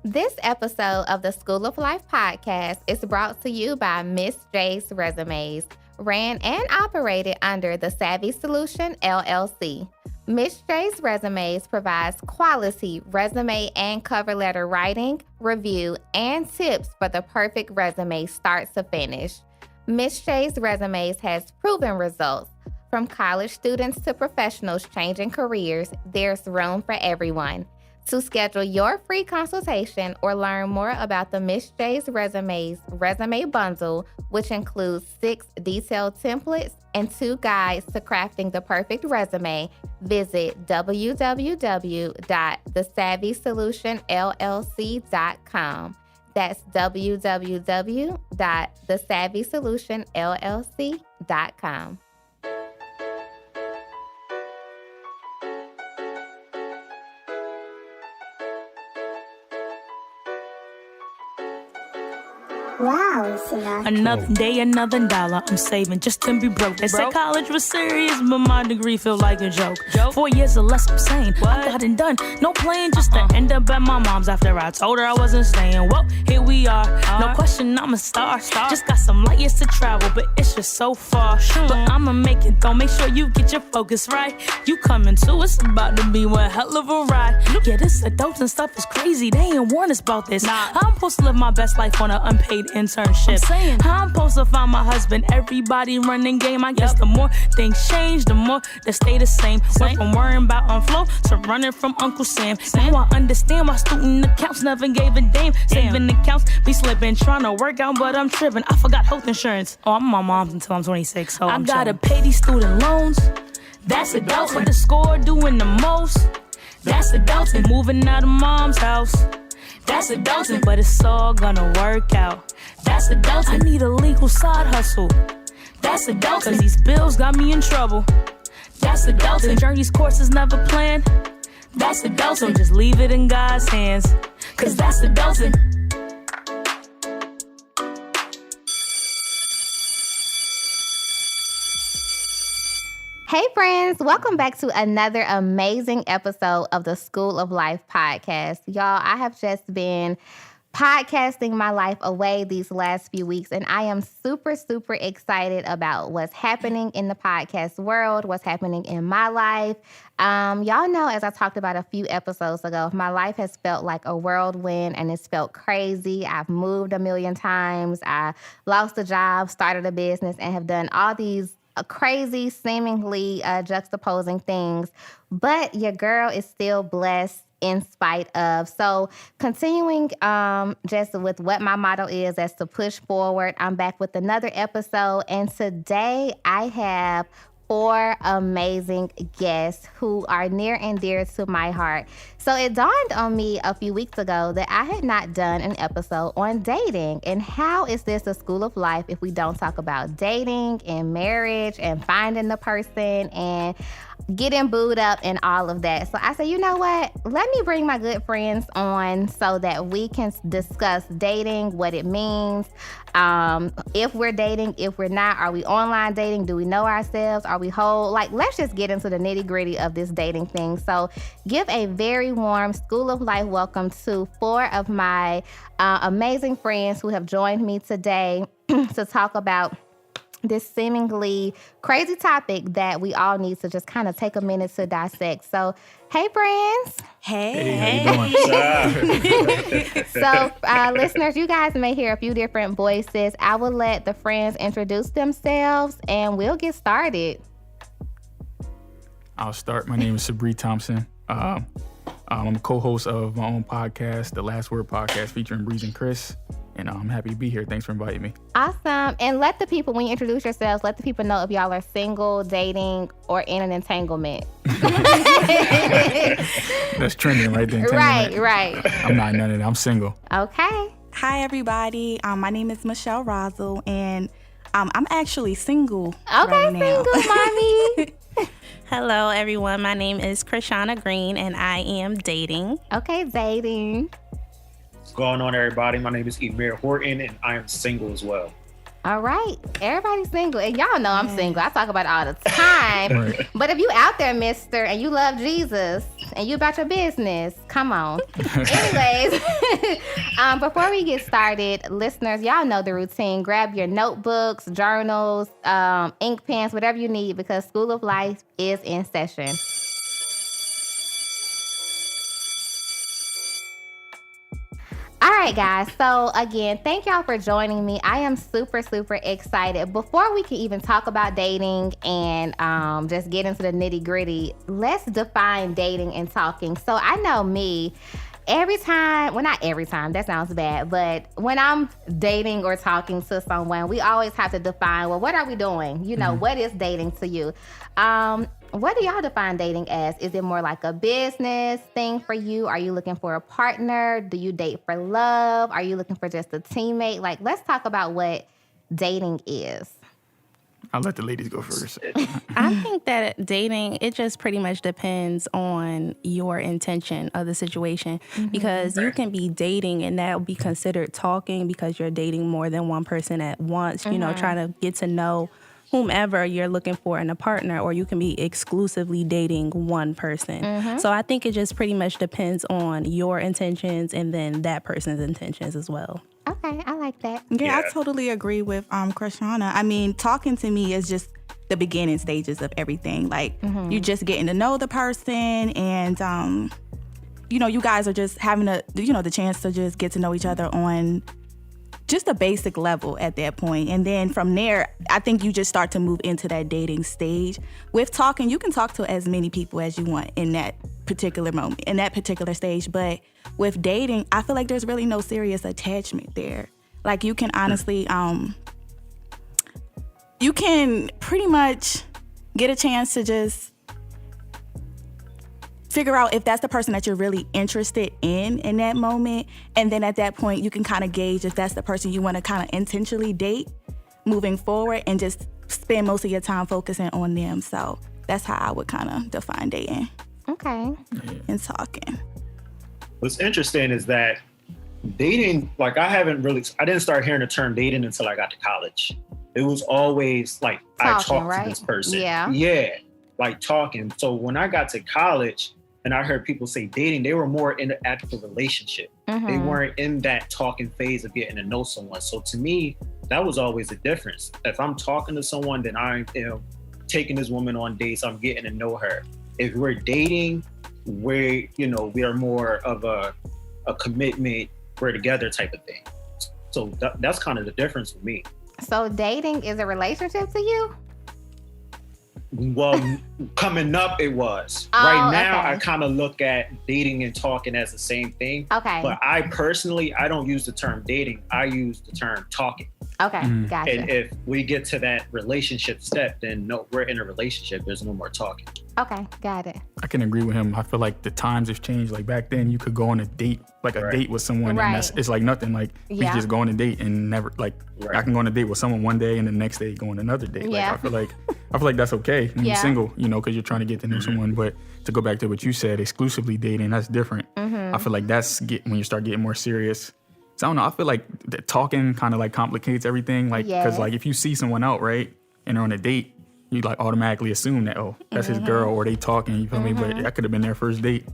This episode of the School of Life podcast is brought to you by Miss Jaye's Resumes, ran and operated under the Savvy Solution, LLC. Miss Jaye's Resumes provides quality resume and cover letter writing, review, and tips for the perfect resume start to finish. Miss Jaye's Resumes has proven results. From college students to professionals changing careers, there's room for everyone. To schedule your free consultation or learn more about the Miss Jaye's Resumes Resume Bundle, which includes 6 detailed templates and 2 guides to crafting the perfect resume, visit www.thesavvysolutionllc.com. That's www.thesavvysolutionllc.com. Wow, Sina. Another day, another dollar. I'm saving just to be broke. They said college was serious, but my degree feel like a joke. 4 years or less, I'm saying I got it done. No playing, just to end up at my mom's after I told her I wasn't staying. Well, here we are. No question, I'm a star. Just got some light years to travel, but it's just so far. But I'ma make it though. Make sure you get your focus right. You coming too? It's about to be one hell of a ride. Yeah, this adults and stuff is crazy. They ain't warn us about this. I'm supposed to live my best life on an unpaid internship. I'm supposed to find my husband. Everybody running game. I guess the more things change, the more they stay the same. Went from worrying about on flow to running from Uncle Sam. Now I understand why student accounts never gave a damn. Saving accounts be slipping, trying to work out, but I'm tripping. I forgot health insurance. Oh, I'm my mom's until I'm 26, so I gotta pay these student loans. That's adults with the score doing the most. That's adulting. Moving out of mom's house. That's adulting, but it's all gonna work out. That's adulting. I need a legal side hustle. That's adulting, cause these bills got me in trouble. That's adulting. Journey's course is never planned. That's adulting. So just leave it in God's hands, cause that's adulting. Hey friends, welcome back to another amazing episode of the School of Life podcast. Y'all, I have just been podcasting my life away these last few weeks, and I am super, super excited about what's happening in the podcast world, what's happening in my life. Y'all know, as I talked about a few episodes ago, my life has felt like a whirlwind, and it's felt crazy. I've moved a million times. I lost a job, started a business, and have done all these crazy, seemingly juxtaposing things, but your girl is still blessed in spite of. So continuing just with what my motto is, as to push forward, I'm back with another episode, and today I have 4 amazing guests who are near and dear to my heart. So it dawned on me a few weeks ago that I had not done an episode on dating. And how is this a school of life if we don't talk about dating and marriage and finding the person and getting booed up and all of that? So I said, you know what? Let me bring my good friends on so that we can discuss dating, what it means, if we're dating, if we're not. Are we online dating? Do we know ourselves? Are we whole? Like, let's just get into the nitty gritty of this dating thing. So give a very warm School of Life welcome to 4 of my amazing friends who have joined me today to talk about this seemingly crazy topic that we all need to just kind of take a minute to dissect. So, hey, friends. Hey, how you doing? So, listeners, you guys may hear a few different voices. I will let the friends introduce themselves, and we'll get started. I'll start. My name is Sabri Thompson. I'm a co-host of my own podcast, The Last Word Podcast, featuring Breeze and Chris. And I'm happy to be here. Thanks for inviting me. Awesome. And let the people, when you introduce yourselves, let the people know if y'all are single, dating, or in an entanglement. That's trending right there. Right. I'm not none of that. I'm single. Okay. Hi, everybody. My name is Michelle Rosal, and I'm actually single right now. Single, mommy. Hello, everyone. My name is Krishana Green, and I am dating. Okay, dating. What's going on, everybody? My name is Emir Horton, and I am single as well. All right. Everybody's single. And y'all know I'm single. I talk about it all the time. Right. But if you out there, mister, and you love Jesus and you about your business, come on. Anyways, before we get started, listeners, y'all know the routine. Grab your notebooks, journals, ink pens, whatever you need, because School of Life is in session. All right, guys. So again, thank y'all for joining me. I am super, super excited. Before we can even talk about dating and just get into the nitty gritty, let's define dating and talking. So I know me, every time, well, not every time, that sounds bad, but when I'm dating or talking to someone, we always have to define, well, what are we doing? You know, what is dating to you? What do y'all define dating as? Is it more like a business thing for you? Are you looking for a partner? Do you date for love? Are you looking for just a teammate? Like, let's talk about what dating is. I'll let the ladies go first. I think that dating, it just pretty much depends on your intention of the situation, because you can be dating and that will be considered talking because you're dating more than one person at once, you know, trying to get to know whomever you're looking for in a partner, or you can be exclusively dating one person. So I think it just pretty much depends on your intentions and then that person's intentions as well. Okay, I like that. Yeah, I totally agree with Krishana. I mean, talking to me is just the beginning stages of everything. Like, you just getting to know the person, and you know, you guys are just having the chance to just get to know each other on just a basic level at that point. And then from there, I think you just start to move into that dating stage. With talking, you can talk to as many people as you want in that particular moment, in that particular stage. But with dating, I feel like there's really no serious attachment there. Like, you can honestly, you can pretty much get a chance to just figure out if that's the person that you're really interested in that moment. And then at that point, you can kind of gauge if that's the person you want to kind of intentionally date moving forward, and just spend most of your time focusing on them. So that's how I would kind of define dating. Okay. And talking. What's interesting is that dating, like, I didn't start hearing the term dating until I got to college. It was always like, I talked to this person. Yeah, like talking. So when I got to college, and I heard people say dating, they were more in the actual relationship. They weren't in that talking phase of getting to know someone. So to me, that was always the difference. If I'm talking to someone, then I'm taking this woman on dates, I'm getting to know her. If we're dating, we are more of a commitment, we're together type of thing. So that's kind of the difference for me. So dating is a relationship to you? Well, coming up, it was. Right now, I kind of look at dating and talking as the same thing. Okay. But I personally, I don't use the term dating. I use the term talking. Okay, gotcha. And if we get to that relationship step, then no, we're in a relationship. There's no more talking. Okay, got it. I can agree with him. I feel like the times have changed. Like, back then, you could go on a date, like a date with someone, and it's like nothing. Like, we just go on a date and never, like, I can go on a date with someone one day and the next day go on another date. Like, I feel like that's okay when you're single, you know, because you're trying to get to know someone. But to go back to what you said, exclusively dating, that's different. I feel like that's when you start getting more serious. So I don't know. I feel like the talking kind of like complicates everything. Like, because like if you see someone out, right, and they're on a date, you like automatically assume that, oh, that's his girl, or they talking, you feel me? But that could have been their first date.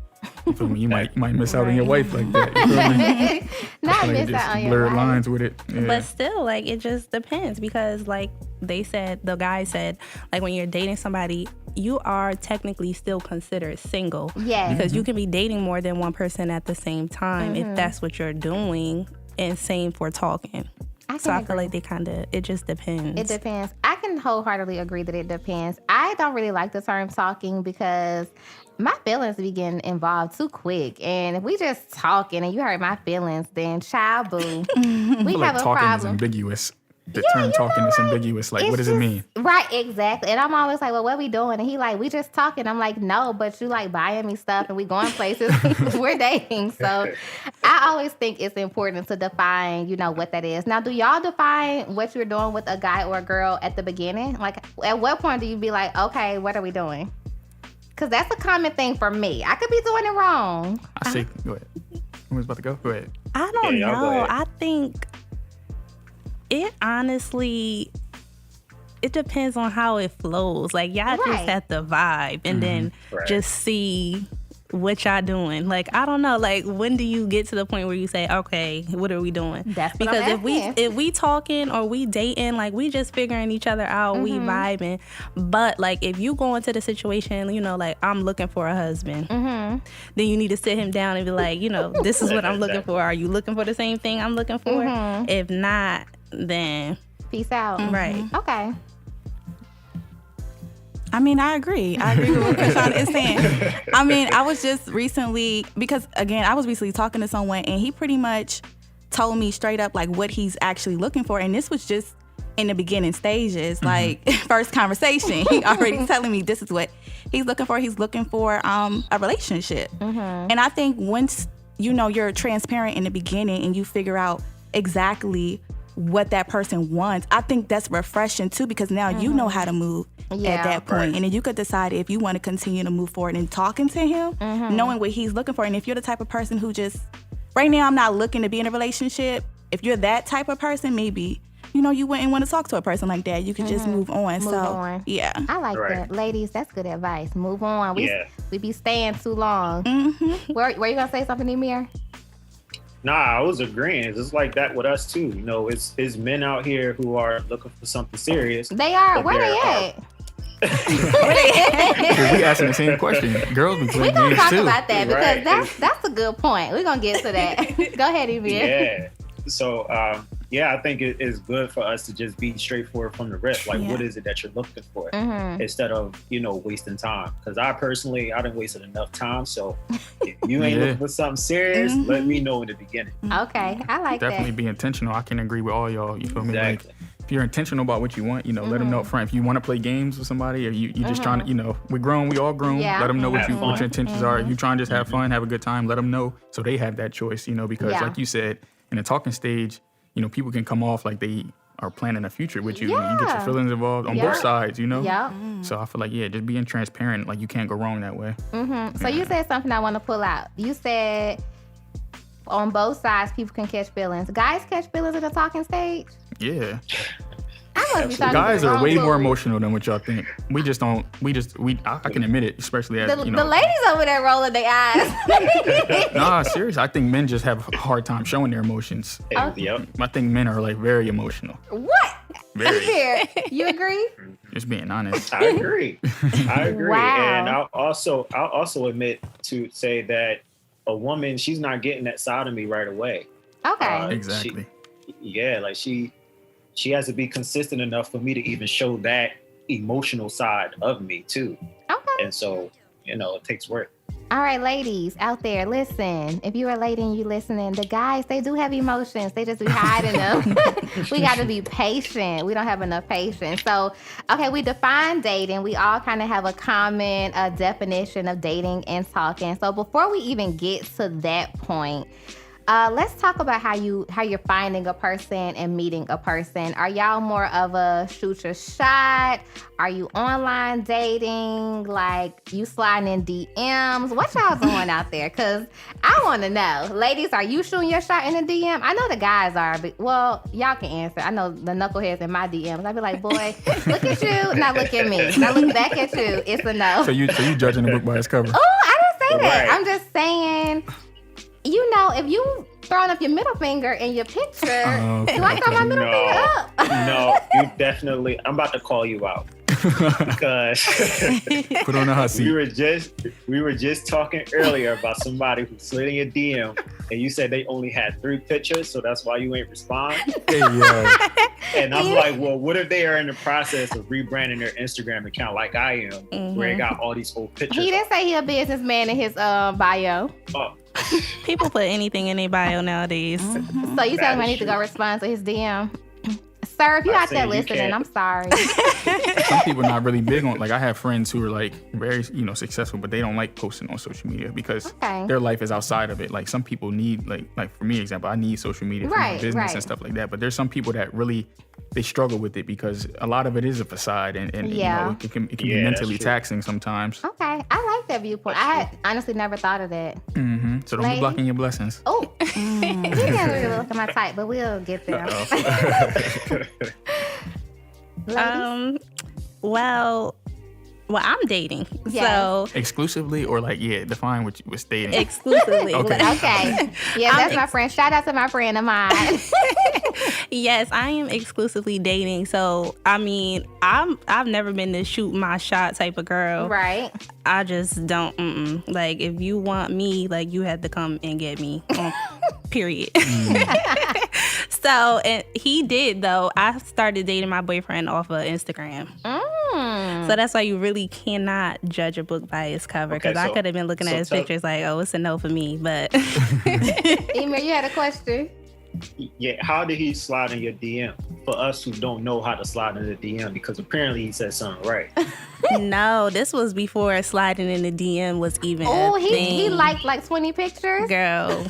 You feel me? You might miss out on your wife like that. You feel me? Not like miss just out on your blurred wife. lines with it. Yeah. But still, like, it just depends, because like the guy said, like, when you're dating somebody, you are technically still considered single. Yes. Because you can be dating more than one person at the same time if that's what you're doing, and same for talking. I feel like it just depends. It depends. I can wholeheartedly agree that it depends. I don't really like the term talking because my feelings be getting involved too quick. And if we just talking and you hurt my feelings, then child boo, we have a talking problem. is ambiguous. The term talking is ambiguous. Like, what does it mean? Right, exactly. And I'm always like, well, what we doing? And he like, we just talking. I'm like, no, but you like buying me stuff and we going places. We're dating. So I always think it's important to define, you know, what that is. Now, do y'all define what you're doing with a guy or a girl at the beginning? Like, at what point do you be like, okay, what are we doing? Because that's a common thing for me. I could be doing it wrong. I say, go ahead. Who's about to go? Go ahead. I don't know. I think It honestly, it depends on how it flows. Like, y'all just have to vibe and then just see what y'all doing. Like, I don't know. Like, when do you get to the point where you say, okay, what are we doing? Because if we talking or we dating, like, we just figuring each other out, we vibing. But like, if you go into the situation, you know, like, I'm looking for a husband, then you need to sit him down and be like, you know, this is what I'm looking for. Are you looking for the same thing I'm looking for? If not, then peace out. Right. Okay. I mean, I agree with what Krishan is saying. I mean, I was just recently, because again, I was recently talking to someone and he pretty much told me straight up like what he's actually looking for. And this was just in the beginning stages, like first conversation. He already telling me this is what he's looking for. He's looking for a relationship. And I think once, you know, you're transparent in the beginning and you figure out exactly what that person wants, I think that's refreshing too, because now you know how to move at that point. And then you could decide if you want to continue to move forward and talking to him, knowing what he's looking for. And if you're the type of person who just, right now I'm not looking to be in a relationship, if you're that type of person, maybe, you know, you wouldn't want to talk to a person like that. You could just move on. Yeah. I like that. Ladies, that's good advice. Move on. We be staying too long. Were you going to say something, Emir? Nah, I was agreeing. It's just like that with us too. You know, it's men out here who are looking for something serious. They are. Where they at? We asking the same question. Girls be playing games too. We're gonna talk about that because that's a good point. We're gonna get to that. Go ahead, Emir. Yeah. So I think it is good for us to just be straightforward from the rip. Like, what is it that you're looking for, instead of, you know, wasting time? Because I didn't wasted enough time. So if you ain't looking for something serious, let me know in the beginning. Okay, I like that. Definitely be intentional. I can agree with all y'all. You feel me? Exactly. Like, if you're intentional about what you want, you know, let them know up front. If you want to play games with somebody, or you just trying to, you know, we're grown, we all grown. Let them know what your intentions are. If you trying to just have fun, have a good time, let them know so they have that choice, you know, because like you said, in the talking stage, you know, people can come off like they are planning a future with you. You get your feelings involved on both sides, you know? So I feel like, just being transparent, like you can't go wrong that way. So you said something I want to pull out. You said on both sides, people can catch feelings. Guys catch feelings at the talking stage? Yeah. I must be talking Guys to the are way wrong more fool. emotional than what y'all think. I can admit it, especially as, you know. The ladies over there rolling their eyes. Nah, seriously, I think men just have a hard time showing their emotions. Yep. I think men are like very emotional. What? Very. Here, you agree? Just being honest. I agree. Wow. And I'll also admit to say that a woman, she's not getting that side of me right away. Okay. Exactly. She has to be consistent enough for me to even show that emotional side of me too. Okay. And so, you know, it takes work. All right, ladies out there, listen. If you're a lady and you listening, the guys, they do have emotions. They just be hiding them. We got to be patient. We don't have enough patience. So, okay, we define dating. We all kind of have a common definition of dating and talking. So before we even get to that point, let's talk about how you're finding a person and meeting a person. Are y'all more of a shoot your shot? Are you online dating? Like, you sliding in DMs? What y'all doing out there? Because I want to know. Ladies, are you shooting your shot in a DM? I know the guys are, but, well, y'all can answer. I know the knuckleheads in my DMs. I'd be like, boy, look at you, now look at me. Now look back at you. It's a no. So you judging the book by its cover? Oh, I didn't say that. Right. I'm just saying, you know, if you throwing up your middle finger in your picture, do I throw my middle finger up? No, you definitely. I'm about to call you out because Put on the hot seat. we were just talking earlier about somebody who slid in your DM and you said they only had 3 pictures, so that's why you ain't respond. Hey, yo. And I'm like, well, what if they are in the process of rebranding their Instagram account like I am, where it got all these old pictures? He didn't say he a businessman in his bio. Oh. People put anything in their bio nowadays. So you telling me I need to go respond to his DM? Sir, if you're out there listening, I'm sorry. Some people not really big on, like, I have friends who are like very, you know, successful, but they don't like posting on social media because their life is outside of it. Like, some people need, like for me, example, I need social media for my business and stuff like that. But there's some people that really, they struggle with it because a lot of it is a facade and you know, it can be mentally taxing sometimes. Okay, I like that viewpoint. I had honestly never thought of that. So don't be blocking your blessings. Oh, He doesn't really look at my type, but we'll get there. Well, I'm dating. Yes. So exclusively or like, define what you was dating. Exclusively. Okay. Yeah, that's my friend. Shout out to my friend of mine. Yes, I am exclusively dating. So, I mean, I've never been the shoot my shot type of girl. Right. I just don't. Like, if you want me, like, you had to come and get me. Period. So, and he did, though. I started dating my boyfriend off of Instagram. So that's why you really cannot judge a book by its cover. Because I could have been looking at his pictures like, oh, it's a no for me. But Emer, you had a question? Yeah, how did he slide in your DM? For us who don't know how to slide in the DM, because apparently he said something right. No, this was before sliding in the DM was even a thing. He liked like 20 pictures? Girl.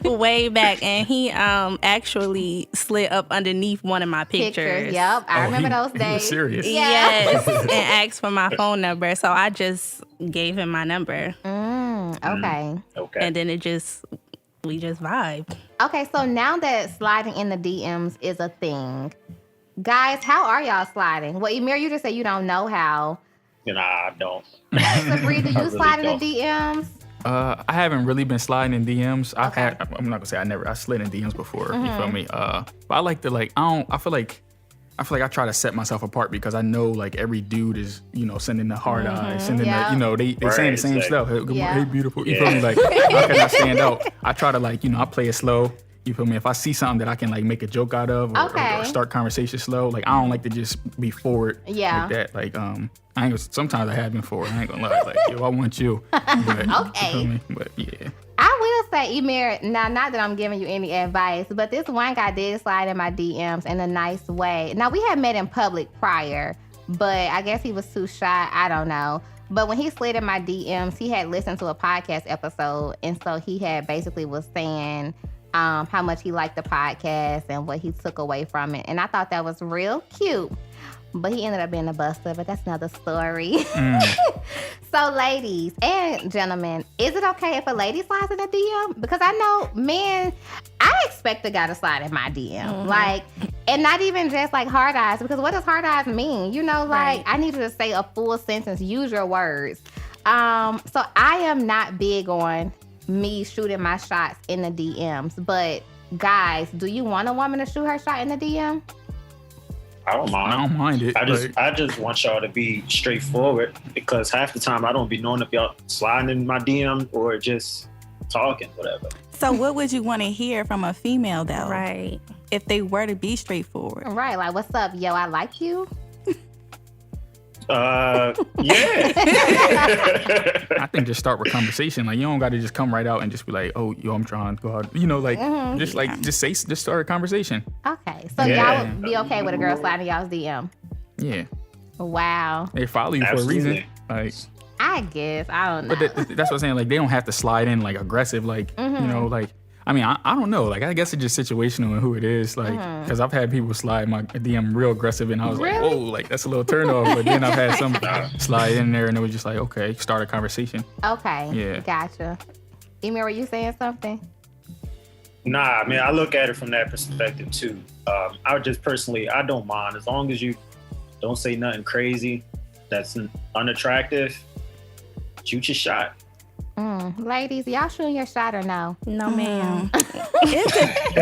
Way back. And he actually slid up underneath one of my pictures. Yep, I remember those days. He was serious. Yes, and asked for my phone number. So I just gave him my number. Okay. And then we just vibed. Okay, so now that sliding in the DMs is a thing, guys, how are y'all sliding? Well, Emer, you just said you don't know how. Nah, I don't. Sabrina, do you slide in the DMs? I haven't really been sliding in DMs. I'm not gonna say I slid in DMs before. You feel me? But I like to I feel like I try to set myself apart because I know like every dude is, sending the hard eyes, sending the, they saying the same stuff. Hey, beautiful. You feel me? Like, how can I stand out? I try to I play it slow. You feel me? If I see something that I can like make a joke out of or start conversation slow, like I don't like to just be forward like that. Like sometimes I have been forward. I ain't gonna lie. Like, yo, I want you. But, you feel me? But yeah. I will say, Emer, now not that I'm giving you any advice, but this one guy did slide in my DMs in a nice way. Now, we had met in public prior, but I guess he was too shy. I don't know. But when he slid in my DMs, he had listened to a podcast episode, and so he had basically was saying how much he liked the podcast and what he took away from it. And I thought that was real cute. But he ended up being a buster, but that's another story. So ladies and gentlemen, is it okay if a lady slides in a DM? Because I know men, I expect a guy to slide in my DM. Like, and not even just like hard eyes, because what does hard eyes mean? I need you to say a full sentence, use your words. So I am not big on me shooting my shots in the DMs, but guys, do you want a woman to shoot her shot in the DM? I don't mind it. I just want y'all to be straightforward, because half the time I don't be knowing if y'all sliding in my DM or just talking, whatever. So what would you want to hear from a female though? Right. If they were to be straightforward. Right, like, what's up, yo, I like you? Yeah. I think just start with conversation. Like, you don't got to just come right out and just be like, oh, yo, I'm trying to go out. Just start a conversation. Okay, so y'all would be okay with a girl sliding y'all's DM? Yeah. Wow. They follow you Absolutely. for a reason. Like, I guess, I don't know. But that's what I'm saying. Like, they don't have to slide in like aggressive. Like, I mean, I don't know. Like, I guess it's just situational and who it is. Like, because I've had people slide my DM real aggressive, and I was like, whoa, like that's a little turn off. But then I've had some slide in there, and it was just like, okay, start a conversation. Okay. Yeah. Gotcha. Emer, were you saying something? Nah, I mean, I look at it from that perspective too. I would just personally, I don't mind as long as you don't say nothing crazy that's unattractive. Shoot your shot. Ladies, y'all shooting your shot or no? No, ma'am. The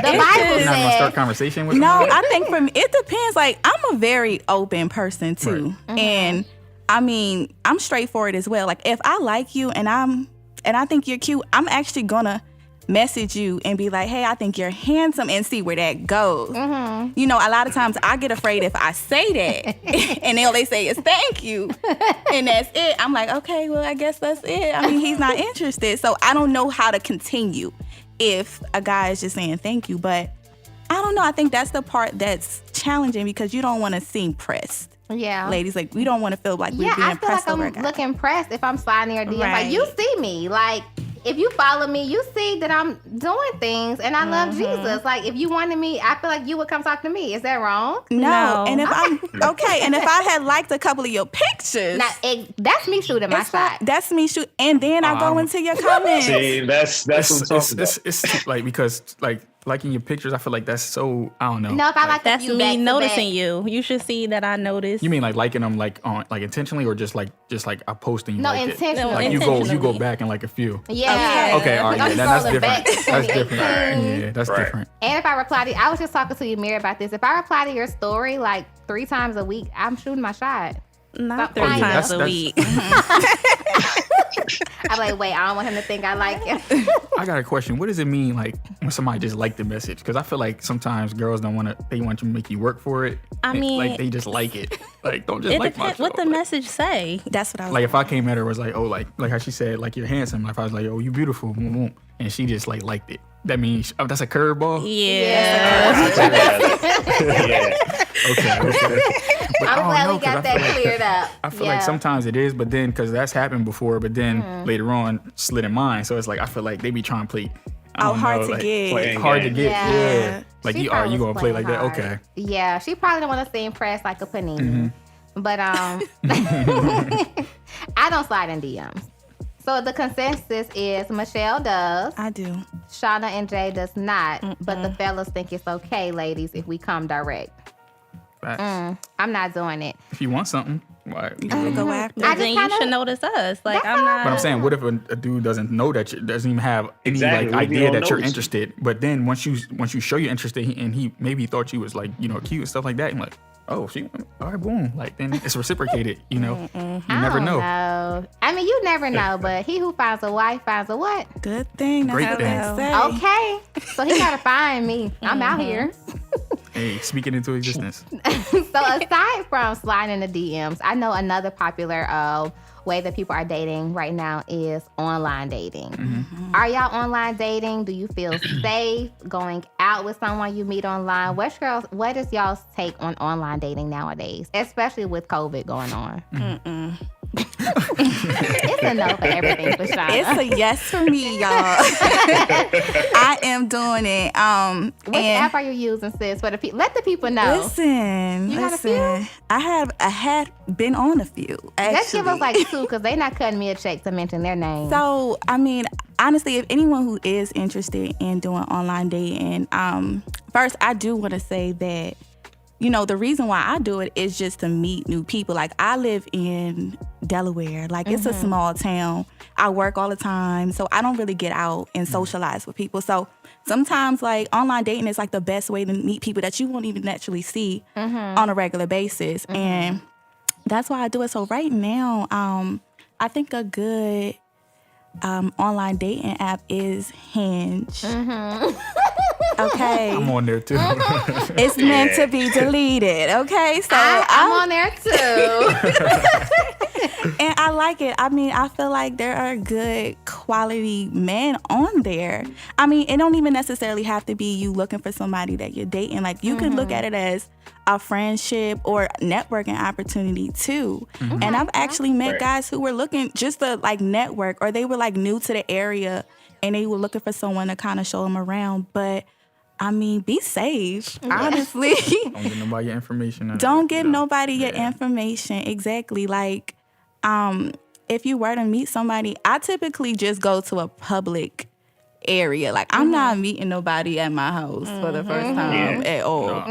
Bible You're not gonna start conversation with No, somebody? I think for me, it depends. Like, I'm a very open person too. Right. And I mean, I'm straightforward as well. Like, if I like you and I think you're cute, I'm actually gonna message you and be like, hey, I think you're handsome, and see where that goes. You know, a lot of times I get afraid if I say that and all they say is thank you and that's it. I'm like, okay, well, I guess that's it. I mean, he's not interested. So I don't know how to continue if a guy is just saying thank you. But I don't know. I think that's the part that's challenging, because you don't want to seem pressed. Yeah. Ladies, like, we don't want to feel like we're being I feel pressed like over a I'm guy. looking pressed if I'm sliding your DM. Right. Like, you see me. Like, if you follow me, you see that I'm doing things and I love Jesus. Like, if you wanted me, I feel like you would come talk to me. Is that wrong? No. And if and if I had liked a couple of your pictures, now, that's me shooting my shot. That's me shoot, and then I go into your comments. See, that's what I'm talking about. It's like, because like liking your pictures, I feel like that's so, I don't know. No, if I like that's you me noticing back. you. You should see that I notice. You mean like liking them like on like intentionally, or just like I post and you No, like intentionally. it? Like you go back and like a few. Yeah. Okay, all right, yeah, that's different. Back. That's different. Yeah, that's different. And if I reply to, I was just talking to you, Mary, about this. If I reply to your story like 3 times a week, I'm shooting my shot. Not 3 times a week. I'm like, wait, I don't want him to think I like him. I got a question. What does it mean, like, when somebody just liked the message? Because I feel like sometimes girls they want you to make you work for it. I mean, like they just like it. Like, don't just it like my depends what the message say. That's what I was like. If I came at her was like, oh, like how she said, like, you're handsome. Like, if I was like, oh, you beautiful, boom, boom, and she just like liked it. That means that's a curveball. Yeah. Okay. But I'm glad we got that cleared up. I feel like sometimes it is, but then because that's happened before, but then later on slid in mine. So it's like I feel like they be trying to play. Hard to get. Hard to get. Yeah. Like she you gonna play like hard. that? Okay. Yeah, she probably don't want to stay impressed like a panini. Mm-hmm. But I don't slide in DMs. So the consensus is Michelle does. I do. Shauna and Jay does not. But the fellas think it's okay, ladies, if we come direct. I'm not doing it. If you want something, why? You go after. Then you should notice us. Like, I'm not. But I'm saying, what if a dude doesn't know that doesn't even have any like idea that you're interested? But then once you show you're interested, and he maybe thought you was like cute and stuff like that, and like, oh, she all right, boom, like then it's reciprocated. You never know. I mean, you never know. But he who finds a wife finds a what? Good thing. That's Great what thing. they say. Okay, so he gotta find me. I'm out here. Hey, speaking into existence. So aside from sliding in the DMs, I know another popular way that people are dating right now is online dating. Are y'all online dating? Do you feel safe going out with someone you meet online? What is y'all's take on online dating nowadays, especially with COVID going on? It's a no for everything for Shauna. It's a yes for me, y'all. I am doing it. Which app are you using, sis? For the let the people know. Listen, got a few? I had been on a few. Actually. Let's give us like 2 because they're not cutting me a check to mention their name. So, I mean, honestly, if anyone who is interested in doing online dating, first I do want to say that, the reason why I do it is just to meet new people. Like, I live in Delaware. Like, it's a small town. I work all the time, so I don't really get out and socialize with people. So sometimes, like, online dating is like the best way to meet people that you won't even actually see on a regular basis. And that's why I do it. So right now, I think a good online dating app is Hinge. Okay. I'm on there too. It's meant to be deleted. Okay, so I'm on there too. And I like it. I mean, I feel like there are good quality men on there. I mean, it don't even necessarily have to be you looking for somebody that you're dating. Like, you can look at it as a friendship or networking opportunity too. And I've actually met guys who were looking just to like network, or they were like new to the area and they were looking for someone to kind of show them around. But I mean, be safe, honestly. Don't get nobody your information. Don't get nobody your information. Exactly. Like, if you were to meet somebody, I typically just go to a public area. Like, I'm not meeting nobody at my house for the first time at all.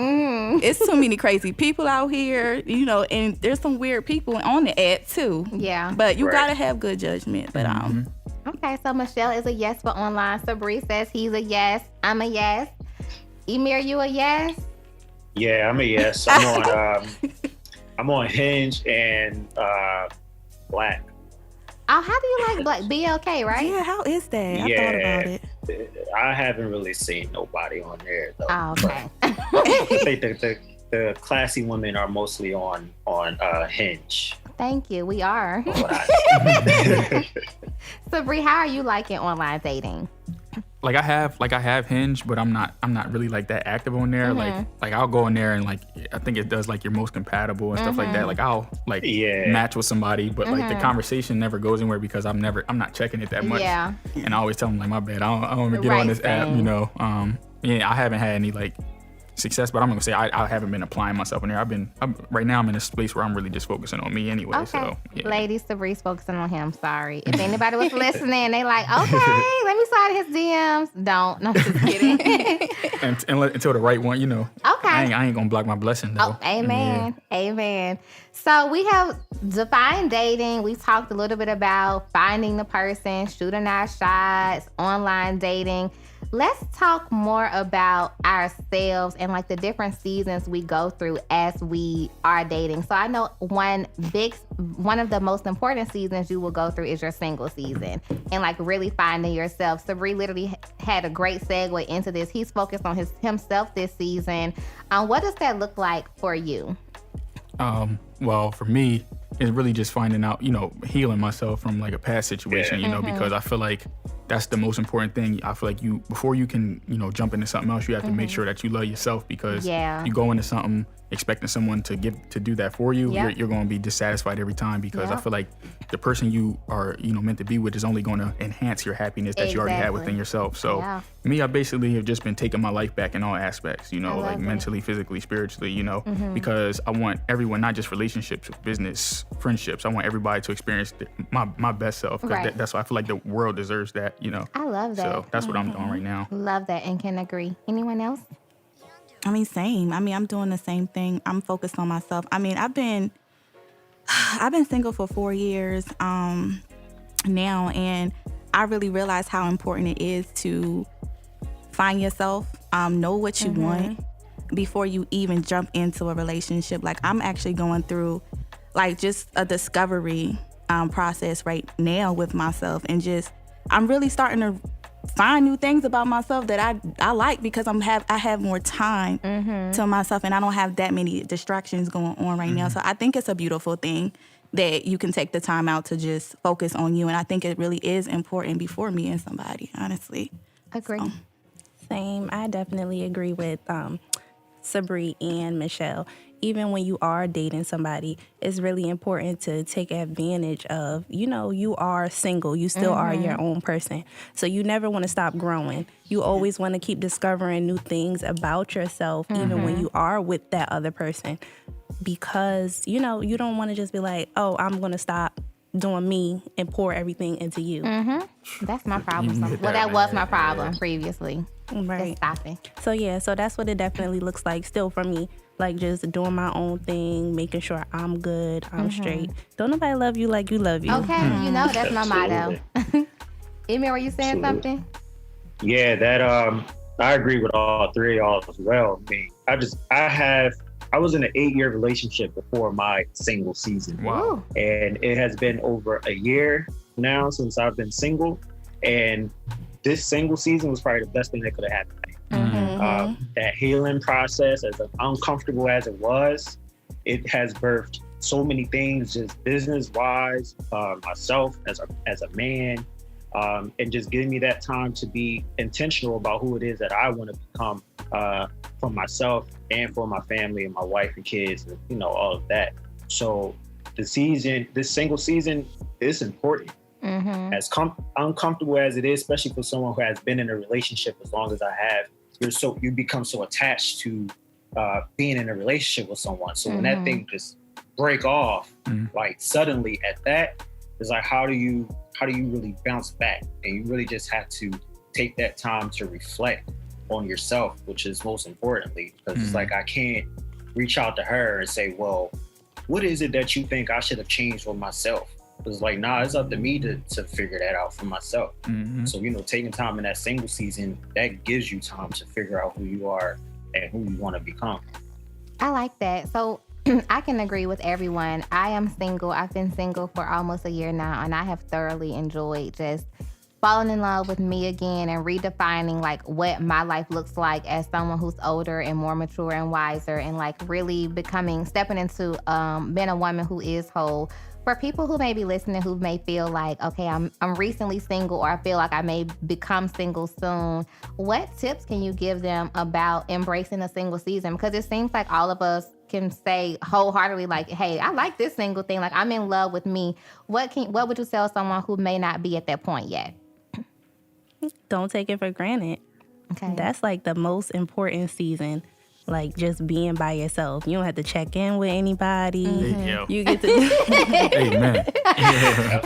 It's too many crazy people out here, and there's some weird people on the app too. Yeah. But you gotta have good judgment. But Okay, so Michelle is a yes for online. Sabri says he's a yes. I'm a yes. Emir, you a yes? Yeah, I'm a yes. I'm on Hinge and Black. Oh, how do you like Black? BLK, right? yeah, how is that? I thought about it. I haven't really seen nobody on there though. Oh, okay. I think the classy women are mostly on Hinge. Thank you. We are. Sabri, how are you liking online dating? like I have Hinge, but I'm not really like that active on there. Like I'll go in there and like I think it does like you're most compatible and stuff like that. Like I'll like match with somebody, but like the conversation never goes anywhere because I'm not checking it that much. Yeah. And I always tell them like my bad, I don't even get on this app, you know. I haven't had any like success, but I'm gonna say I haven't been applying myself in there. Right now I'm in a space where I'm really just focusing on me anyway. Okay. So ladies, Sabri's focusing on him. Sorry. If anybody was listening, they like, okay, let me slide his DMs. Don't. No, I'm just kidding. Until the right one, you know. Okay. I ain't gonna block my blessing though. Oh, amen. Yeah. Amen. So we have defined dating. We talked a little bit about finding the person, shooting our shots, online dating. Let's talk more about ourselves and like the different seasons we go through as we are dating. So I know one of the most important seasons you will go through is your single season and like really finding yourself. Sabri literally had a great segue into this. He's focused on himself this season. What does that look like for you? Well, for me, it's really just finding out, you know, healing myself from like a past situation, you know, because I feel like that's the most important thing. I feel like before you can, you know, jump into something else, you have to make sure that you love yourself, because you go into something expecting someone to do that for you, you're going to be dissatisfied every time, because I feel like the person you are, you know, meant to be with is only going to enhance your happiness that you already have within yourself. So me, I basically have just been taking my life back in all aspects, you know, like mentally, physically, spiritually, you know, because I want everyone, not just relationships, business, friendships, I want everybody to experience my best self, because that's why I feel like the world deserves that, you know. I love that. So that's what I'm doing right now. Love that and can agree. Anyone else? I mean, same. I mean, I'm doing the same thing. I'm focused on myself. I mean, I've been single for 4 years now, and I really realized how important it is to find yourself, know what you want before you even jump into a relationship. Like, I'm actually going through like just a discovery process right now with myself, and just I'm really starting to find new things about myself that I like, because I have more time to myself, and I don't have that many distractions going on right now. So I think it's a beautiful thing that you can take the time out to just focus on you, and I think it really is important before meeting somebody, honestly. Agree. So. Same. I definitely agree with Sabri and Michelle. Even when you are dating somebody, it's really important to take advantage of, you know, you are single. You still are your own person. So you never want to stop growing. You always want to keep discovering new things about yourself, even when you are with that other person. Because, you know, you don't want to just be like, oh, I'm going to stop doing me and pour everything into you. That's my problem. That was my problem previously. Right. Just stopping. So that's what it definitely looks like still for me. Like, just doing my own thing, making sure I'm good, I'm straight. Don't nobody love you like you love you. Okay, you know that's my motto. Emir, were you saying something? Yeah, that I agree with all three of y'all as well. I mean, I was in an 8-year relationship before my single season. Wow. And it has been over a year now since I've been single, and this single season was probably the best thing that could have happened. That healing process, as uncomfortable as it was, it has birthed so many things, just business-wise, myself as a man, and just giving me that time to be intentional about who it is that I want to become for myself and for my family and my wife and kids, and, you know, all of that. So this single season is important. As uncomfortable as it is, especially for someone who has been in a relationship as long as I have, you become so attached to being in a relationship with someone. So when that thing just break off, like suddenly at that, it's like, how do you really bounce back? And you really just have to take that time to reflect on yourself, which is most importantly, because it's like, I can't reach out to her and say, well, what is it that you think I should have changed with myself? It's like, nah, it's up to me to figure that out for myself. So, you know, taking time in that single season, that gives you time to figure out who you are and who you want to become. I like that. So I can agree with everyone. I am single. I've been single for almost a year now, and I have thoroughly enjoyed just falling in love with me again and redefining like what my life looks like as someone who's older and more mature and wiser, and like really stepping into being a woman who is whole. for people who may be listening who may feel like, okay, I'm recently single, or I feel like I may become single soon, what tips can you give them about embracing a single season? Because it seems like all of us can say wholeheartedly, like, hey, I like this single thing. Like, I'm in love with me. What would you tell someone who may not be at that point yet? Don't take it for granted. Okay. That's like the most important season. Like, just being by yourself. You don't have to check in with anybody. Mm-hmm. You get to Amen.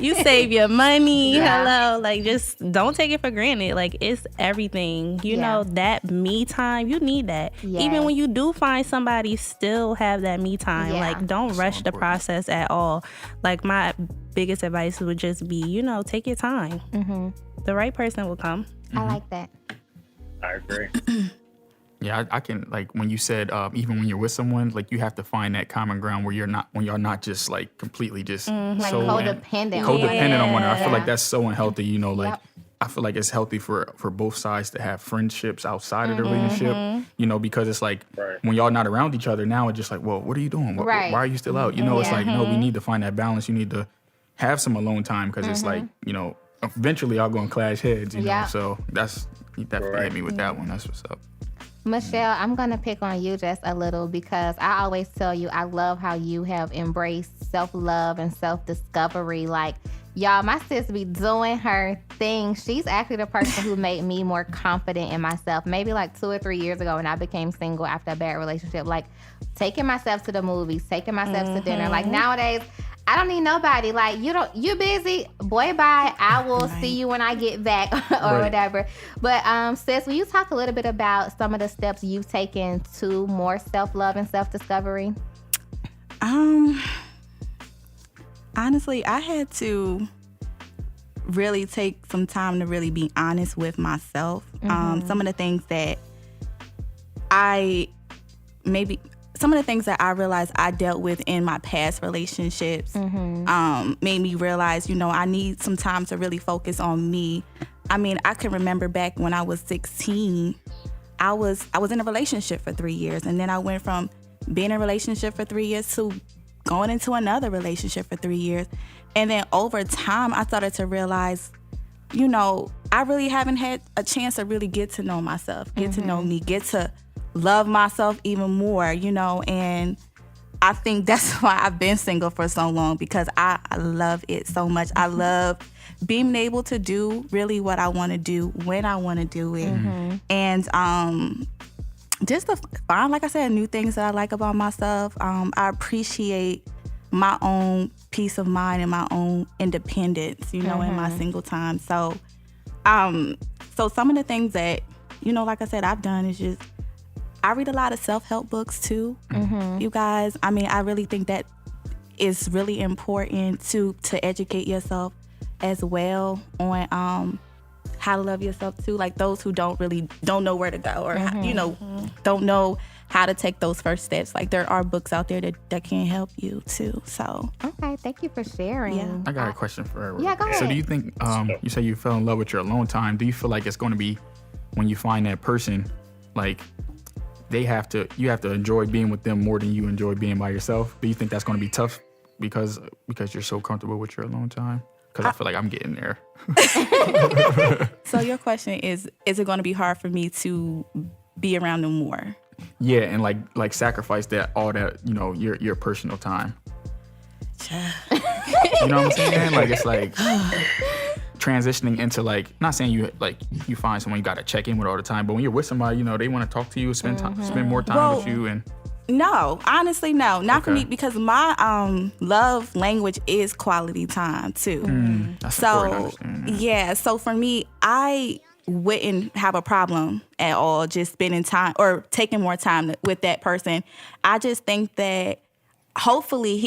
you save your money. Hello. Like, just don't take it for granted. Like, it's everything. You know, that me time, you need that. Yes. Even when you do find somebody, still have that me time. Like, don't rush the process at all. Like, my biggest advice would just be, you know, take your time. Mm-hmm. The right person will come. I like that. I agree. Yeah, I can, like, when you said even when you're with someone, like, you have to find that common ground where you're not just like completely just so codependent on one another. I feel like that's so unhealthy. You know, like I feel like it's healthy for both sides to have friendships outside of the relationship. You know, because it's like when y'all not around each other now, it's just like, well, what are you doing? Why are you still out? You know, it's like, no, we need to find that balance. You need to have some alone time because it's like, you know, eventually y'all gonna clash heads. You know, so you definitely hit me with that one. That's what's up. Michelle, I'm going to pick on you just a little because I always tell you I love how you have embraced self-love and self-discovery. Like, y'all, my sis be doing her thing. She's actually the person who made me more confident in myself. Maybe like 2 or 3 years ago when I became single after a bad relationship, like taking myself to the movies, taking myself to dinner. Like, nowadays, I don't need nobody. Like, you busy, boy, bye. I will see you when I get back or whatever. But sis, will you talk a little bit about some of the steps you've taken to more self-love and self-discovery? Honestly, I had to really take some time to really be honest with myself. Some of the things that some of the things that I realized I dealt with in my past relationships made me realize, you know, I need some time to really focus on me. I mean, I can remember back when I was 16, I was in a relationship for 3 years, and then I went from being in a relationship for 3 years to going into another relationship for 3 years. And then over time, I started to realize, you know, I really haven't had a chance to really get to know myself, get to know me, get to love myself even more, you know, and I think that's why I've been single for so long, because I love it so much. I love being able to do really what I want to do when I want to do it. And just to find, like I said, new things that I like about myself. I appreciate my own peace of mind and my own independence, you know, in my single time. So some of the things that, you know, like I said, I've done is just, I read a lot of self-help books too, you guys. I mean, I really think that is really important to educate yourself as well on how to love yourself too. Like those who don't know where to go or, you know, don't know how to take those first steps. Like there are books out there that can help you too. So okay, thank you for sharing. Yeah. I got a question for her. Yeah, go ahead. So do you think, you say you fell in love with your alone time, do you feel like it's going to be when you find that person, like you have to enjoy being with them more than you enjoy being by yourself? Do you think that's going to be tough because you're so comfortable with your alone time? Because I feel like I'm getting there. So your question is it going to be hard for me to be around them more? Yeah, and like sacrifice all that, you know, your personal time. You know what I'm saying? Like it's like transitioning into like, not saying you find someone you got to check in with all the time, but when you're with somebody, you know, they want to talk to you, spend more time with you. And no, honestly, no, not for me, because my love language is quality time too. That's so yeah, so for me, I wouldn't have a problem at all just spending time or taking more time with that person. I just think that hopefully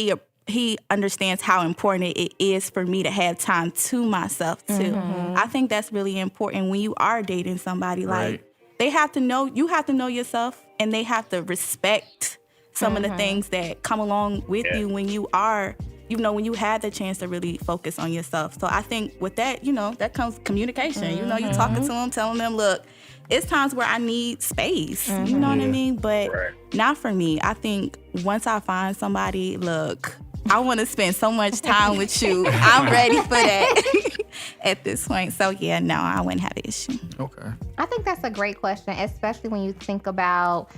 he understands how important it is for me to have time to myself too. I think that's really important when you are dating somebody. Like they have to know, you have to know yourself, and they have to respect some of the things that come along with you when you are, you know, when you have the chance to really focus on yourself. So I think with that, you know, that comes communication. You know, you talking to them, telling them, look, it's times where I need space. You know what I mean? But not for me. I think once I find somebody, look, I want to spend so much time with you. I'm ready for that at this point. So yeah, no, I wouldn't have an issue. Okay. I think that's a great question, especially when you think about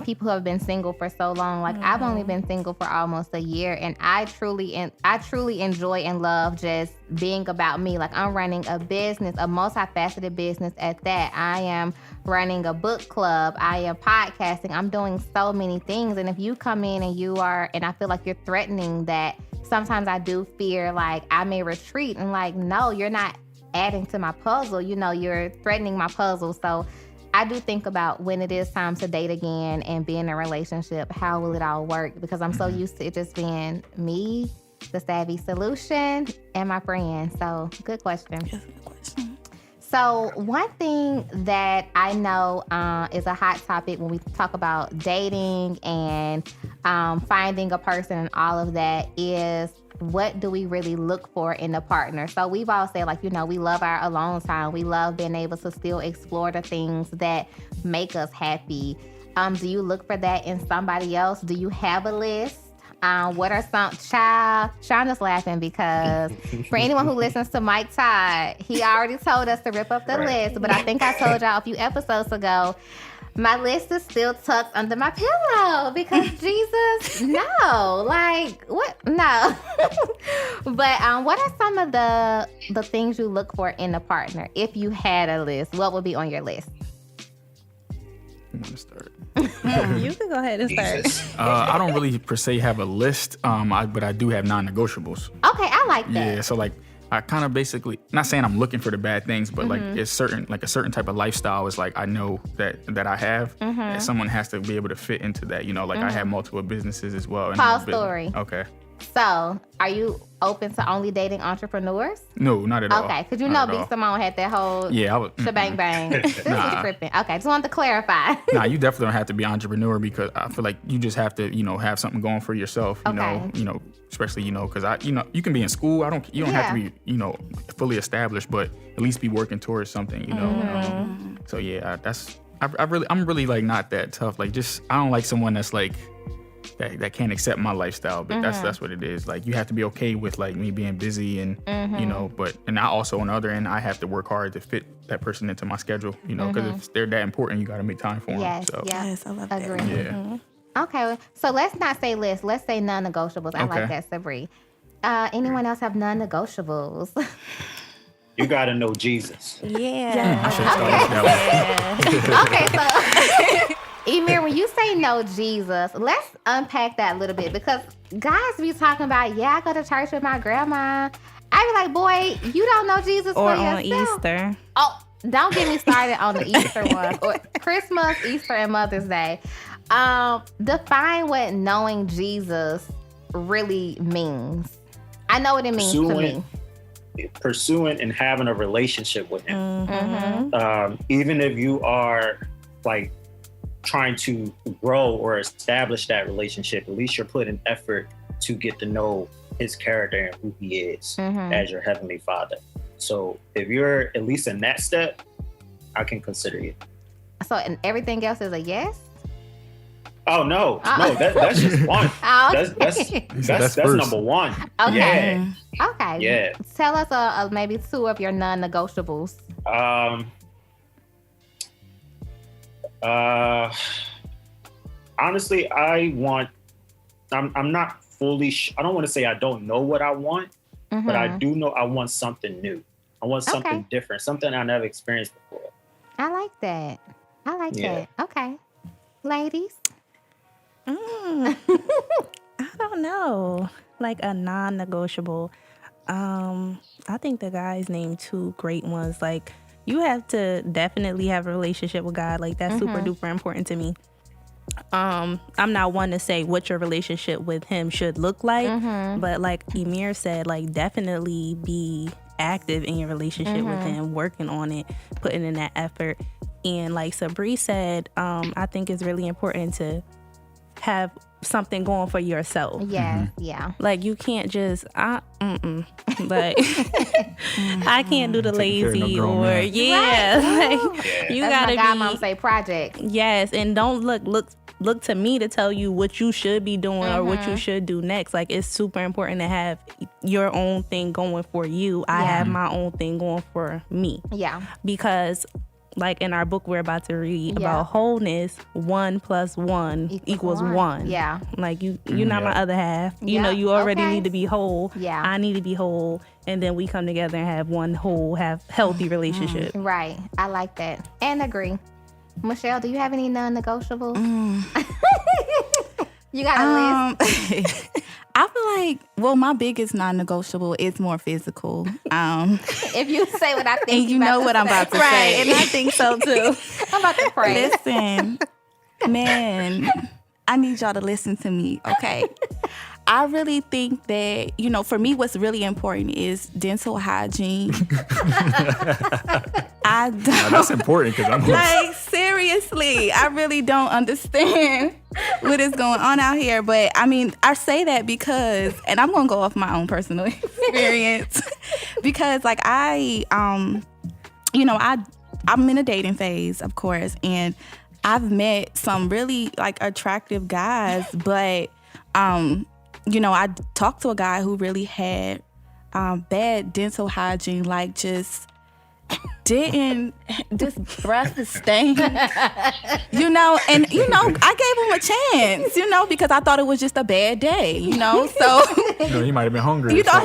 people who have been single for so long. Like I've only been single for almost a year, and I truly enjoy and love just being about me. Like I'm running a business, a multifaceted business at that. I am running a book club. I am podcasting. I'm doing so many things. And if you come in and I feel like you're threatening that, sometimes I do fear like I may retreat and like, no, you're not adding to my puzzle. You know, you're threatening my puzzle. So I do think about when it is time to date again and be in a relationship, how will it all work? Because I'm so used to it just being me, the savvy solution, and my friend. So good question. Yes, good question. So one thing that I know is a hot topic when we talk about dating and finding a person and all of that is, what do we really look for in a partner? So we've all said, like, you know, we love our alone time. We love being able to still explore the things that make us happy. Do you look for that in somebody else? Do you have a list? What are some, Shauna's laughing because for anyone who listens to Mike Todd, he already told us to rip up the list, but I think I told y'all a few episodes ago, my list is still tucked under my pillow because Jesus, no, like what? No. But what are some of the things you look for in a partner? If you had a list, what would be on your list? You want to start? You can go ahead and start. I don't really per se have a list, but I do have non-negotiables. Okay, I like that. Yeah, so like I kind of basically, not saying I'm looking for the bad things, but like it's certain, like a certain type of lifestyle is like I know that I have, and someone has to be able to fit into that. You know, like I have multiple businesses as well. Pause story. Okay. So, are you open to only dating entrepreneurs? No, not at all. Okay, because you know B. Simone had that whole shebang bang. This is tripping. Okay, just wanted to clarify. Nah, you definitely don't have to be an entrepreneur because I feel like you just have to, you know, have something going for yourself. You know, especially, you know, because you can be in school. You don't have to be, you know, fully established, but at least be working towards something. You know. So yeah, I'm really like not that tough. Like I don't like someone that's like. That can't accept my lifestyle, but that's what it is. Like you have to be okay with like me being busy and you know, and I also on the other end I have to work hard to fit that person into my schedule, you know, because if they're that important, you got to make time for them. Yes, I love that. Agree. Yeah. Okay, so let's not say list. Let's say non-negotiables. I like that, Sabri. Anyone else have non-negotiables? You got to know Jesus. Yeah. I should start with that one. Okay, so Emir, when you say no Jesus, let's unpack that a little bit because guys be talking about, I go to church with my grandma. I be like, boy, you don't know Jesus or for on yourself. Easter. Oh, don't get me started on the Easter one or Christmas, Easter, and Mother's Day. Define what knowing Jesus really means. I know what it means to me. Pursuing and having a relationship with him. Even if you are like trying to grow or establish that relationship, at least you're putting effort to get to know his character and who he is as your heavenly Father. So if you're at least in that step, I can consider you. So and everything else is a yes? Oh no, that's just one. That's number one. Okay. Yeah. Okay. Yeah. Tell us maybe two of your non-negotiables. Honestly, I'm not fully. I don't want to say I don't know what I want, but I do know I want something new. I want something different, something I never experienced before. I like that. That. Okay, ladies. I don't know. Like a non-negotiable. I think the guys named two great ones. Like you have to definitely have a relationship with God. Like that's super duper important to me. I'm not one to say what your relationship with him should look like, but like Emir said, like definitely be active in your relationship with him, working on it, putting in that effort. And like Sabri said, I think it's really important to have something going for yourself. Yeah, yeah. Like you can't just like I can't do the lazy or Right. you That's gotta my godmom say project. Yes, and don't look to me to tell you what you should be doing or what you should do next. Like it's super important to have your own thing going for you. I have my own thing going for me. Yeah. Because like in our book we're about to read about wholeness, 1 + 1 equals 1. Yeah. Like you're not my other half. You know, you already need to be whole. Yeah. I need to be whole. And then we come together and have one whole, healthy relationship. Right. I like that. And agree. Michelle, do you have any non-negotiables? You got a list? I feel like, my biggest non-negotiable is more physical. If you say what I think, and you know what I'm about to say. Right, and I think so too. I'm about to pray. Listen, man, I need y'all to listen to me, okay? I really think that, for me, what's really important is dental hygiene. That's important because I'm like, seriously, I really don't understand what is going on out here. But I mean, I say that because, and I'm going to go off my own personal experience, because like I'm in a dating phase, of course, and I've met some really like attractive guys, but I talked to a guy who really had bad dental hygiene, like just breath stain, and I gave him a chance, because I thought it was just a bad day, so he might have been hungry, but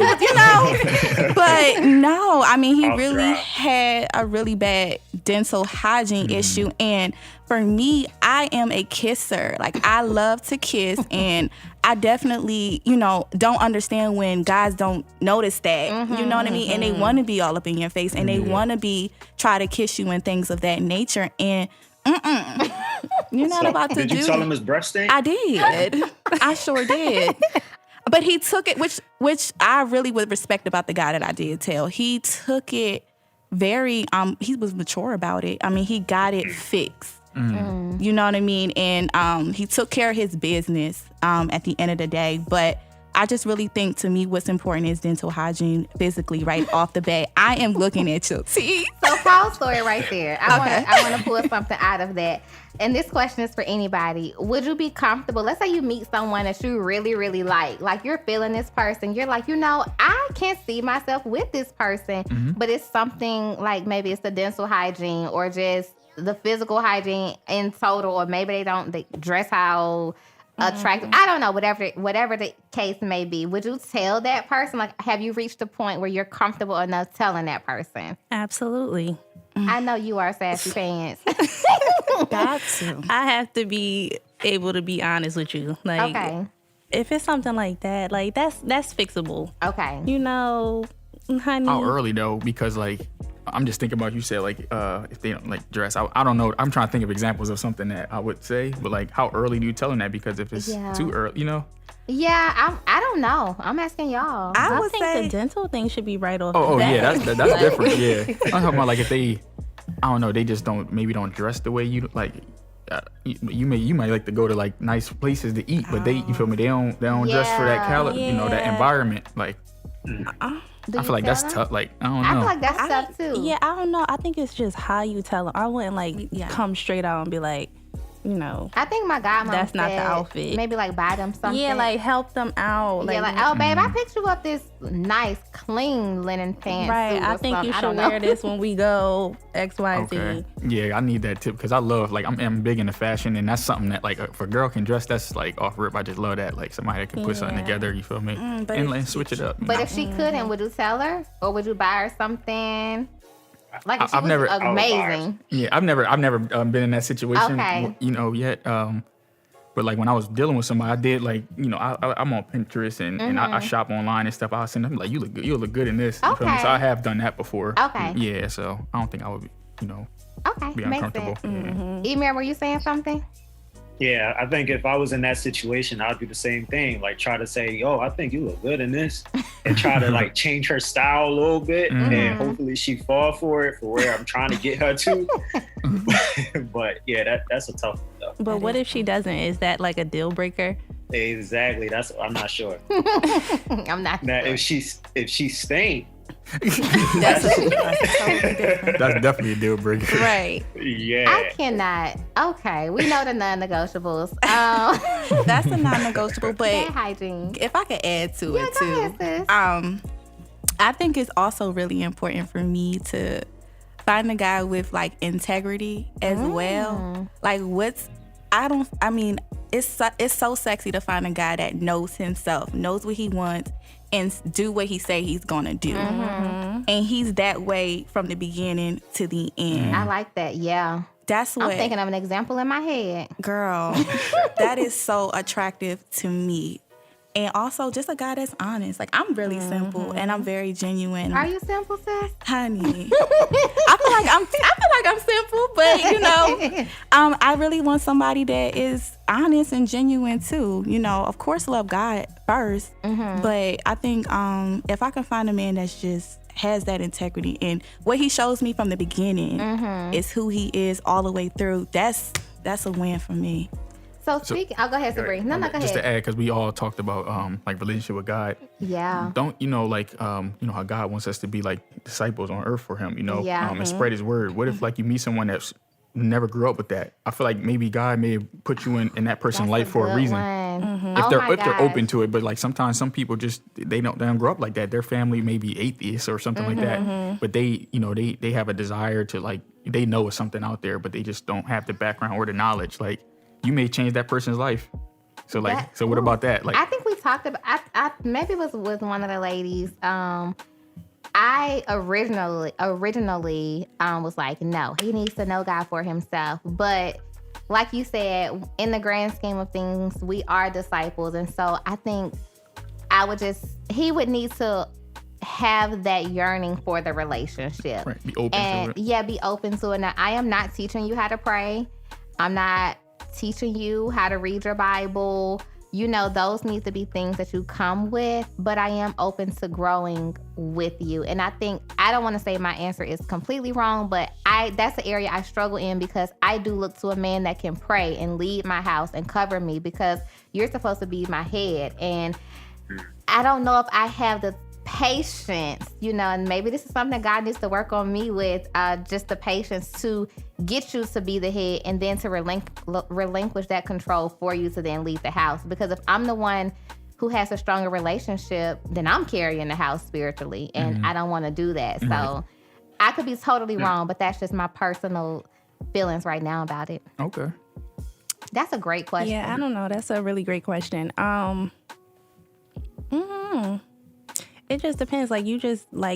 no, I mean, he really had a really bad dental hygiene issue. And for me, I am a kisser. Like, I love to kiss, and I definitely, don't understand when guys don't notice that. You know what I mean? And they want to be all up in your face, and they want to try to kiss you and things of that nature. And you're not about to do. Did you tell him his breath stain? I did. I sure did. But he took it, which I really would respect about the guy that I did tell. He took it very, he was mature about it. I mean, he got it fixed. You know what I mean? And he took care of his business at the end of the day. But I just really think, to me, what's important is dental hygiene physically right off the bat. I am looking at your teeth. So pause story right there. I want to pull something out of that. And this question is for anybody. Would you be comfortable? Let's say you meet someone that you really, really like. Like, you're feeling this person. You're like, I can't see myself with this person. But it's something like, maybe it's the dental hygiene or just the physical hygiene in total, or maybe they dress how attractive. I don't know, whatever the case may be. Would you tell that person? Like, have you reached a point where you're comfortable enough telling that person? Absolutely. I know you are, sassy pants. Got to. I have to be able to be honest with you. Like, okay. If it's something like that, like that's fixable. Okay. Honey. How early though? Because like, I'm just thinking about, you said like, if they don't like dress, I don't know. I'm trying to think of examples of something that I would say, but like, how early do you tell them that? Because if it's too early, Yeah, I don't know. I'm asking y'all. I would think the dental thing should be right off. Oh yeah, that's different. Yeah, I'm talking about like if they, I don't know, they just don't dress the way you like. You might like to go to like nice places to eat, but you feel me? They don't dress for that that environment. Like, I feel like that's tough. Like, I don't know. I feel like that's tough too. Yeah, I don't know. I think it's just how you tell them. I wouldn't come straight out and be like, I think my godmom that's not said the outfit. Maybe like buy them something. Yeah, like help them out. Yeah, like, oh babe, I picked you up this nice clean linen pants. Right, I think you should wear this when we go XYZ. Okay. Yeah, I need that tip because I love, like, I'm big into fashion, and that's something that, like, if a girl can dress, that's like off rip. I just love that, like somebody that can put something together. You feel me? And switch it up. But if she couldn't, would you tell her, or would you buy her something? Like, if she I've was never amazing. Yeah, I've never been in that situation. Okay. Yet. But like when I was dealing with somebody, I did like, I'm on Pinterest and I shop online and stuff. I'll send them like, you look good in this. You feel me? So I have done that before. Okay. Yeah, so I don't think I would be, okay, be uncomfortable. Emir, were you saying something? Yeah, I think if I was in that situation, I'd do the same thing. Like, try to say, I think you look good in this, and try to like change her style a little bit, and hopefully she fall for it for where I'm trying to get her to. But yeah, that's a tough one though. But what if she doesn't? Is that like a deal breaker? Exactly. I'm not sure. I'm not now, sure. If she's staying, that's totally different. That's definitely a deal breaker. Right. Yeah. I cannot. Okay, we know the non-negotiables. That's a non-negotiable, but bad hygiene. if I could add to it too, go ahead, sis. I think it's also really important for me to find a guy with like integrity as well. Like it's so sexy to find a guy that knows himself, knows what he wants, and do what he say he's gonna do. And he's that way from the beginning to the end. I like that. Yeah. That's what I'm thinking of an example in my head. Girl, that is so attractive to me. And also just a guy that's honest. Like, I'm really simple and I'm very genuine. Are you simple, sis? Honey, I feel like I'm simple, but you know, I really want somebody that is honest and genuine too. You know, of course, love God first, but I think if I can find a man that's just has that integrity and what he shows me from the beginning is who he is all the way through. That's a win for me. So speaking, go ahead, Sabrina. No, go ahead. Just to add, because we all talked about like relationship with God. Yeah. Don't like how God wants us to be like disciples on earth for Him. And spread His word. What if like you meet someone that's never grew up with that? I feel like maybe God may have put you in that person's life for a reason. If they're open to it, but like sometimes some people just they don't grow up like that. Their family may be atheists or something like that, but they have a desire to like they know it's something out there, but they just don't have the background or the knowledge. Like you may change that person's life. So like, what about that? Like, I think we talked about. I maybe it was with one of the ladies. I originally was like, no, he needs to know God for himself. But like you said, in the grand scheme of things, we are disciples. And so I think he would need to have that yearning for the relationship. Right. Be open to it. Yeah, be open to it. Now, I am not teaching you how to pray. I'm not teaching you how to read your Bible. Those need to be things that you come with, but I am open to growing with you. And I think, I don't want to say my answer is completely wrong, but that's the area I struggle in because I do look to a man that can pray and lead my house and cover me because you're supposed to be my head. And I don't know if I have the patience, and maybe this is something that God needs to work on me with, just the patience to get you to be the head and then to relinquish that control for you to then leave the house. Because if I'm the one who has a stronger relationship, then I'm carrying the house spiritually, and I don't want to do that. So I could be totally wrong, but that's just my personal feelings right now about it. Okay. That's a great question. Yeah, I don't know. That's a really great question. It just depends. Like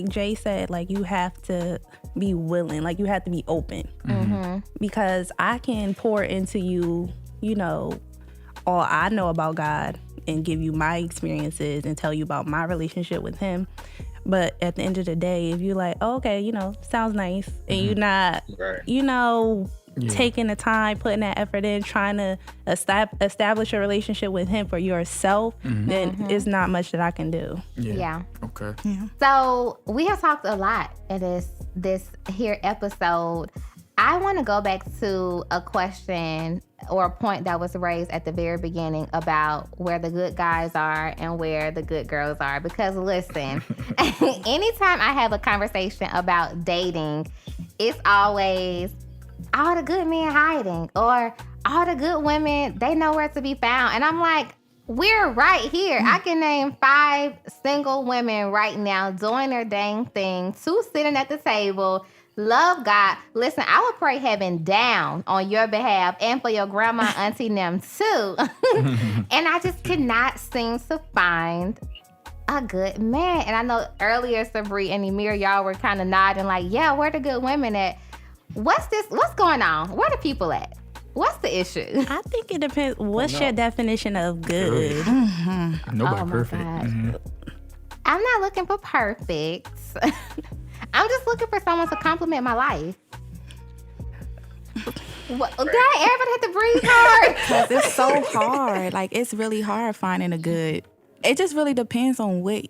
Jay said, like you have to be willing, like you have to be open. Because I can pour into you, all I know about God and give you my experiences and tell you about my relationship with him. But at the end of the day, if you're like, oh, okay, sounds nice, and you're not, taking the time, putting that effort in, trying to establish a relationship with him for yourself, then it's not much that I can do. Yeah. Okay. Yeah. So we have talked a lot in this here episode. I want to go back to a question or a point that was raised at the very beginning about where the good guys are and where the good girls are. Because listen, anytime I have a conversation about dating, it's always all the good men hiding or all the good women, they know where to be found. And I'm like, we're right here. I can name 5 single women right now doing their dang thing, 2 sitting at the table, love God. Listen, I would pray heaven down on your behalf and for your grandma, auntie, and them too. And I just could not seem to find a good man. And I know earlier, Sabri and Emir, y'all were kind of nodding like, yeah, where the good women at? What's going on? Where the people at? What's the issue? I think it depends. What's your definition of good? Nobody perfect. I'm not looking for perfect. I'm just looking for someone to compliment my life. Everybody had to breathe hard. Because it's so hard. Like, it's really hard finding a good. It just really depends on what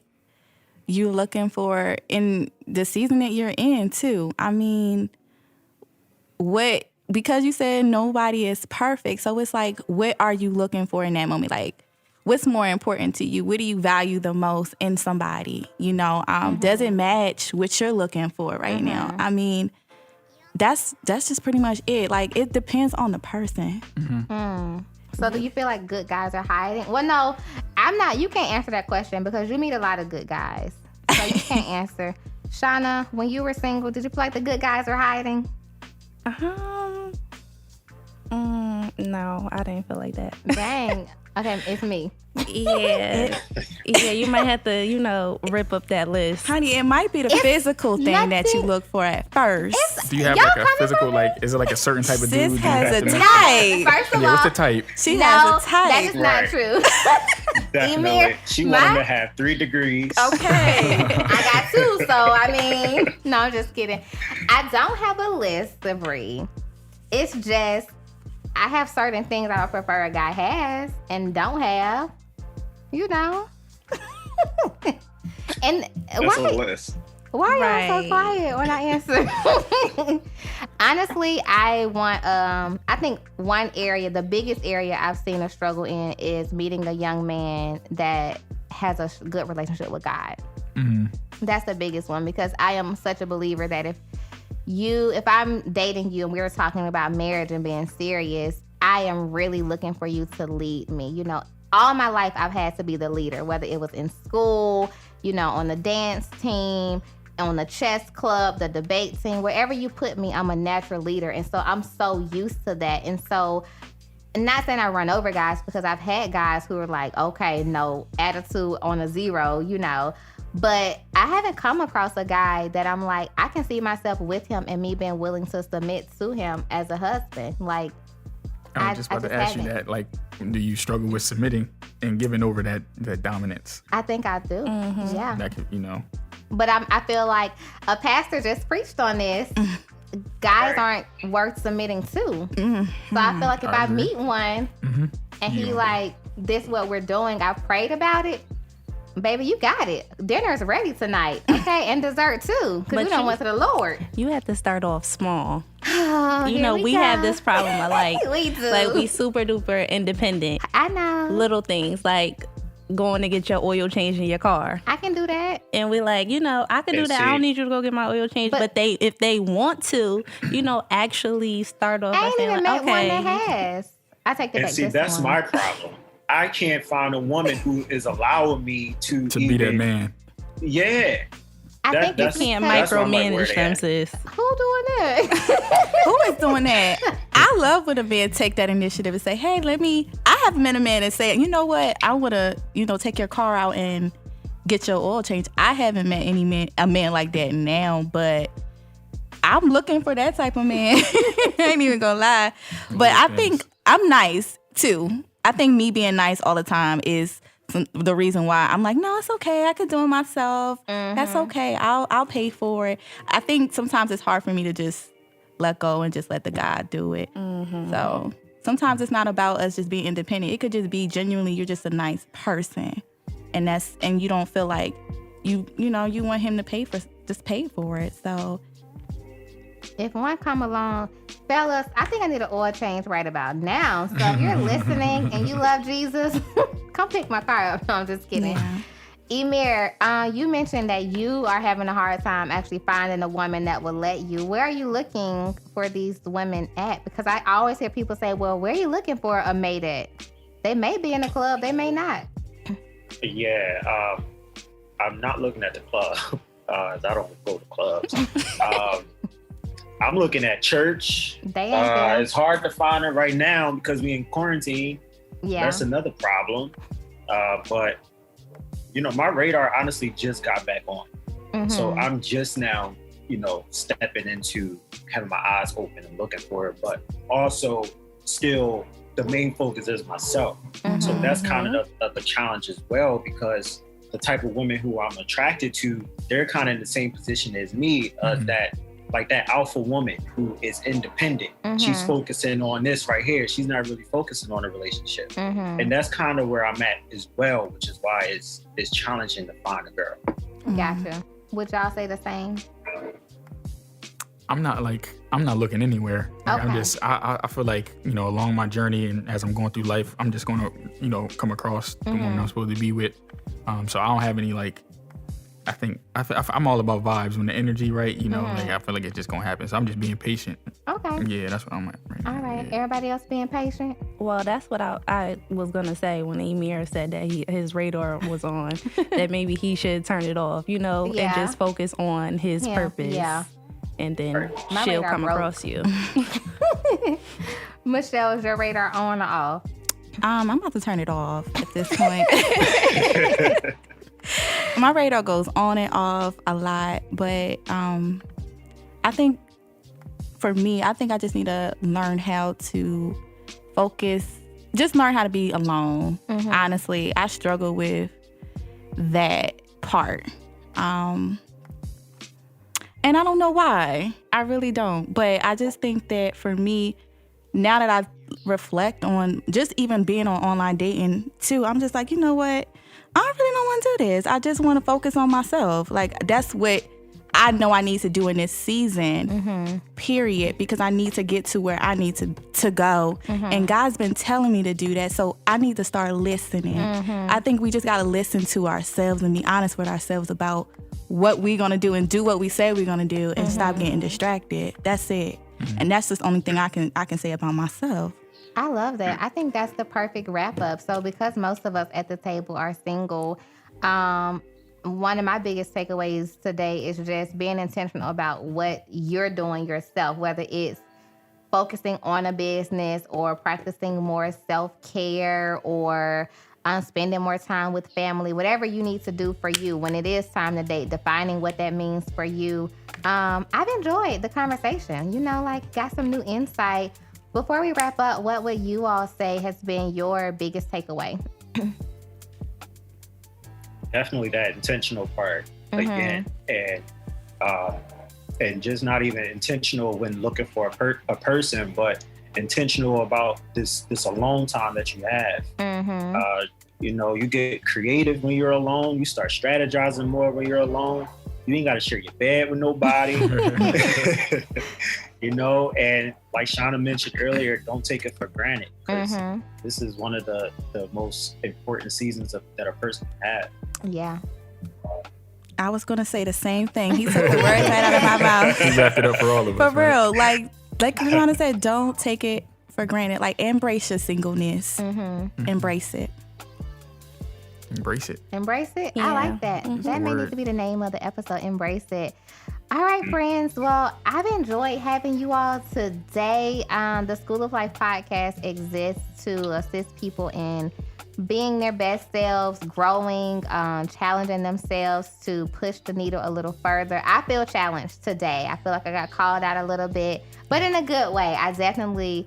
you're looking for in the season that you're in, too. I mean, because you said nobody is perfect, so it's like, what are you looking for in that moment? Like, what's more important to you? What do you value the most in somebody? You know, does it match what you're looking for right now? I mean, that's just pretty much it. Like, it depends on the person. So do you feel like good guys are hiding? Well, no, I'm not. You can't answer that question because you meet a lot of good guys. So you can't answer. Shauna, when you were single, did you feel like the good guys were hiding? No, I didn't feel like that. Dang. Okay, it's me. Yeah. Yeah, you might have to, you know, rip up that list. Honey, it might be the physical thing that you look for at first. Do you have like a physical, like, is it like a certain type of dude? Sis has a type. First of all, what's the type? She has a type. That is not true. Definitely. She wanted to have 3 degrees. Okay. I got 2, so I mean, no, I'm just kidding. I don't have a list, Bree. It's just, I have certain things I would prefer a guy has and don't have. You know? And that's a list. Why are y'all so quiet when I answer? Honestly, I want, I think one area, the biggest area I've seen a struggle in is meeting a young man that has a good relationship with God. That's the biggest one, because I am such a believer that if I'm dating you and we were talking about marriage and being serious, I am really looking for you to lead me. You know, all my life I've had to be the leader, whether it was in school, you know, on the dance team, on the chess club, the debate team, wherever you put me, I'm a natural leader. And so I'm so used to that. And so, not saying I run over guys, because I've had guys who are like, okay, no, attitude on a 0, you know. But I haven't come across a guy that I'm like, I can see myself with him and me being willing to submit to him as a husband. Like, I was just about to ask you that. Like, do you struggle with submitting and giving over that dominance? I think I do. Yeah. That could, you know. But I feel like a pastor just preached on this. Guys aren't worth submitting to. So I feel like if I meet one and he like, this what we're doing, I've prayed about it, baby, you got it. Dinner's ready tonight, okay? And dessert too, because we don't went to the Lord. You have to start off small. You know, we have this problem. We do. Like, we super duper independent. I know. Little things like going to get your oil change in your car. I can do that. And we like, you know, I can do that. I don't need you to go get my oil change. But if they want to, you know, actually start off. I ain't even met one that has. I take that back. See, that's my problem. I can't find a woman who is allowing me to be that man. Yeah. I think you can't micromanage them, sis. Who doing that? Who is doing that? I love when a man take that initiative and say, hey, I have met a man and say, you know what? I want to, you know, take your car out and get your oil changed. I haven't met a man like that now, but I'm looking for that type of man. I ain't even gonna lie. But I think I'm nice too. I think me being nice all the time is the reason why I'm like, no, it's okay. I could do it myself. That's okay. I'll pay for it. I think sometimes it's hard for me to just let go and just let the guy do it. So sometimes it's not about us just being independent. It could just be genuinely you're just a nice person, and you don't feel like you want him to pay for it. So if one come along, fellas, I think I need an oil change right about now. So if you're listening and you love Jesus, come pick my car up. No, I'm just kidding. Yeah. Emir, you mentioned that you are having a hard time actually finding a woman that will let you. Where are you looking for these women at? Because I always hear people say, well, where are you looking for a mate at? They may be in a club, they may not. Yeah, I'm not looking at the club. I don't go to clubs. I'm looking at church. It's hard to find it right now because we're in quarantine. Yeah. That's another problem. But, you know, my radar honestly just got back on. So I'm just now, you know, stepping into having my eyes open and looking for it. But also still the main focus is myself. So that's kind of the challenge as well, because the type of women who I'm attracted to, they're kind of in the same position as me, that alpha woman who is independent. She's focusing on this right here. She's not really focusing on a relationship. And that's kind of where I'm at as well, which is why it's challenging to find a girl. Gotcha. Would y'all say the same? I'm not looking anywhere. Like, Okay. I feel like, along my journey and as I'm going through life, I'm just going to, come across the woman I'm supposed to be with. So I don't have any I'm all about vibes. When the energy right, I feel like it's just going to happen. So I'm just being patient. Okay. Yeah, that's what I'm at right now. All right. Yeah. Everybody else being patient? Well, that's what I was going to say when Emir said that his radar was on, that maybe he should turn it off, and just focus on his purpose. Yeah. And then My she'll radar come broke. across you. Michelle, is your radar on or off? I'm about to turn it off at this point. My radar goes on and off a lot, but I think for me, I just need to learn how to focus, just learn how to be alone. Honestly, I struggle with that part. And I don't know why. I really don't. But I just think that for me, now that I reflect on just even being on online dating too, I'm just like, you know what? I really don't want to do this. I just want to focus on myself. Like, that's what I know I need to do in this season, period, because I need to get to where I need to go. And God's been telling me to do that, so I need to start listening. I think we just got to listen to ourselves and be honest with ourselves about what we're going to do and do what we say we're going to do and stop getting distracted. That's it. And that's just the only thing I can say about myself. I love that. I think that's the perfect wrap up. So because most of us at the table are single, one of my biggest takeaways today is just being intentional about what you're doing yourself, whether it's focusing on a business or practicing more self-care or spending more time with family, whatever you need to do for you when it is time to date, defining what that means for you. I've enjoyed the conversation, got some new insight. Before we wrap up, what would you all say has been your biggest takeaway? Definitely that intentional part again, and just not even intentional when looking for a person, but intentional about this alone time that you have. You get creative when you're alone. You start strategizing more when you're alone. You ain't got to share your bed with nobody. And like Shauna mentioned earlier, don't take it for granted, because this is one of the most important seasons that a person can have. Yeah. I was going to say the same thing. He took the words right out of my mouth. He wrapped it up for all of us. For real. Like Shauna said, don't take it for granted. Like, embrace your singleness. Embrace it. Embrace it. Embrace it? Yeah. I like that. That may need to be the name of the episode, Embrace It. All right, friends. Well, I've enjoyed having you all today. The School of Life podcast exists to assist people in being their best selves, growing, challenging themselves to push the needle a little further. I feel challenged today. I feel like I got called out a little bit, but in a good way. I definitely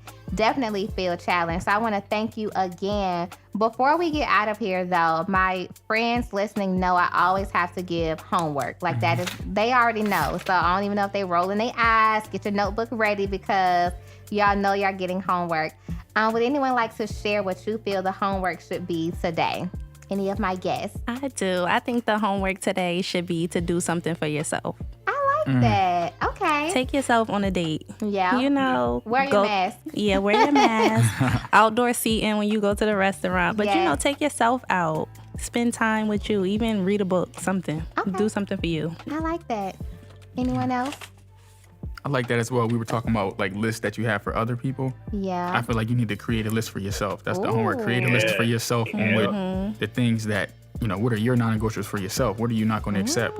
feel challenged. So I want to thank you again. Before we get out of here, though, my friends listening know I always have to give homework. Like, that is, they already know. So I don't even know if they rolling their eyes. Get your notebook ready, because y'all know y'all getting homework. Would anyone like to share what you feel the homework should be today? Any of my guests? I do. I think the homework today should be to do something for yourself. I like that. Okay. Take yourself on a date. Yeah. Wear your mask. Yeah, wear your mask. Outdoor seating when you go to the restaurant. But, take yourself out. Spend time with you. Even read a book, something. Okay. Do something for you. I like that. Anyone else? I like that as well. We were talking about like lists that you have for other people. Yeah. I feel like you need to create a list for yourself. That's the homework. Create a list for yourself on what the things that, what are your non-negotiables for yourself? What are you not going to accept?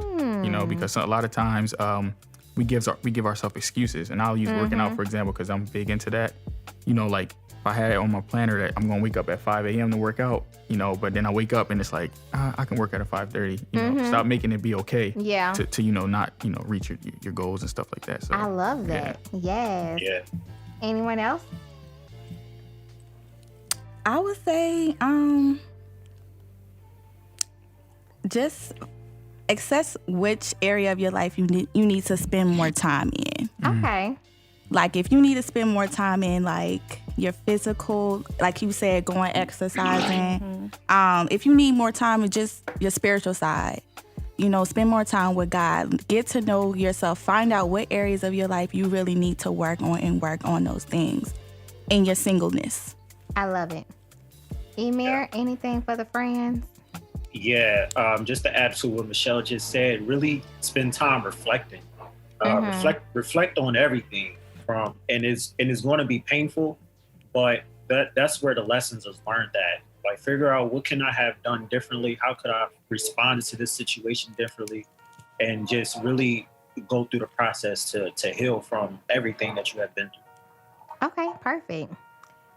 Because a lot of times we give ourselves excuses. And I'll use working out, for example, because I'm big into that. Like if I had it on my planner that I'm going to wake up at 5 a.m. to work out, but then I wake up and it's like, I can work out at 5:30. Stop making it be okay to not, reach your goals and stuff like that. So I love that. Yeah. Anyone else? I would say just assess which area of your life you need to spend more time in. Okay. Like, if you need to spend more time in, like, your physical, like you said, going exercising. If you need more time with just your spiritual side, spend more time with God. Get to know yourself. Find out what areas of your life you really need to work on and work on those things in your singleness. I love it. Emir, anything for the friends? Yeah, just to add to what Michelle just said, really spend time reflecting. Reflect on everything and it's going to be painful, but that's where the lessons is learned at. Like, figure out what can I have done differently? How could I have responded to this situation differently? And just really go through the process to heal from everything that you have been through. Okay, perfect.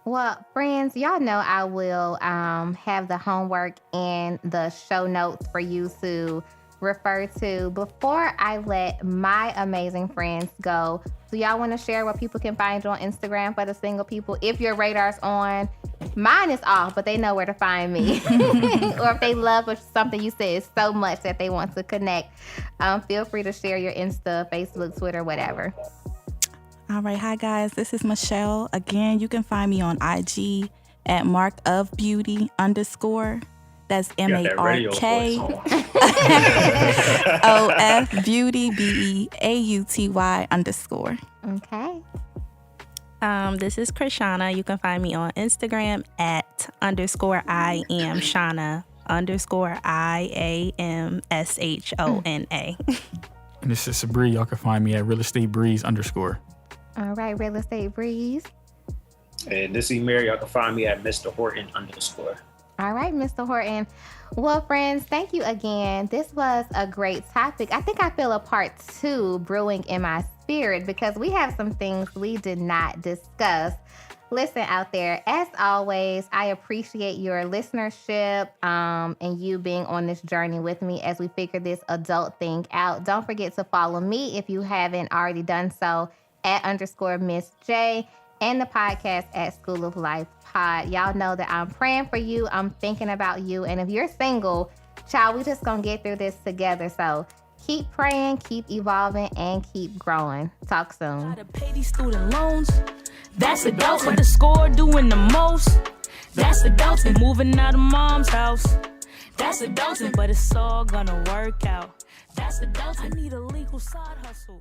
Well, friends, y'all know I will have the homework and the show notes for you to refer to. Before I let my amazing friends go, do y'all want to share where people can find you on Instagram for the single people? If your radar's on, mine is off, but they know where to find me. Or if they love something you said so much that they want to connect, feel free to share your Insta, Facebook, Twitter, whatever. All right. Hi, guys. This is Michelle. Again, you can find me on IG at @markedofbeauty_. That's MARK OF Beauty BEAUTY_. Okay. This is Krishana. You can find me on Instagram at _I am Shana _IAMSHONA. And this is Sabri. Y'all can find me at Real Estate Breeze _. All right, Real Estate Breeze. And this is Emir. Y'all can find me at Mr. Horton _. All right, Mr. Horton. Well, friends, thank you again. This was a great topic. I think I feel a part 2 brewing in my spirit because we have some things we did not discuss. Listen out there, as always, I appreciate your listenership and you being on this journey with me as we figure this adult thing out. Don't forget to follow me if you haven't already done so at _Miss Jaye and the podcast at School of Life Pod. Y'all know that I'm praying for you. I'm thinking about you. And if you're single, child, we just gonna get through this together. So keep praying, keep evolving, and keep growing. Talk soon. Gotta pay these student loans. That's adults with the score doing the most. That's adulting, moving out of mom's house. That's adulting, but it's all gonna work out. That's adulting. I need a legal side hustle.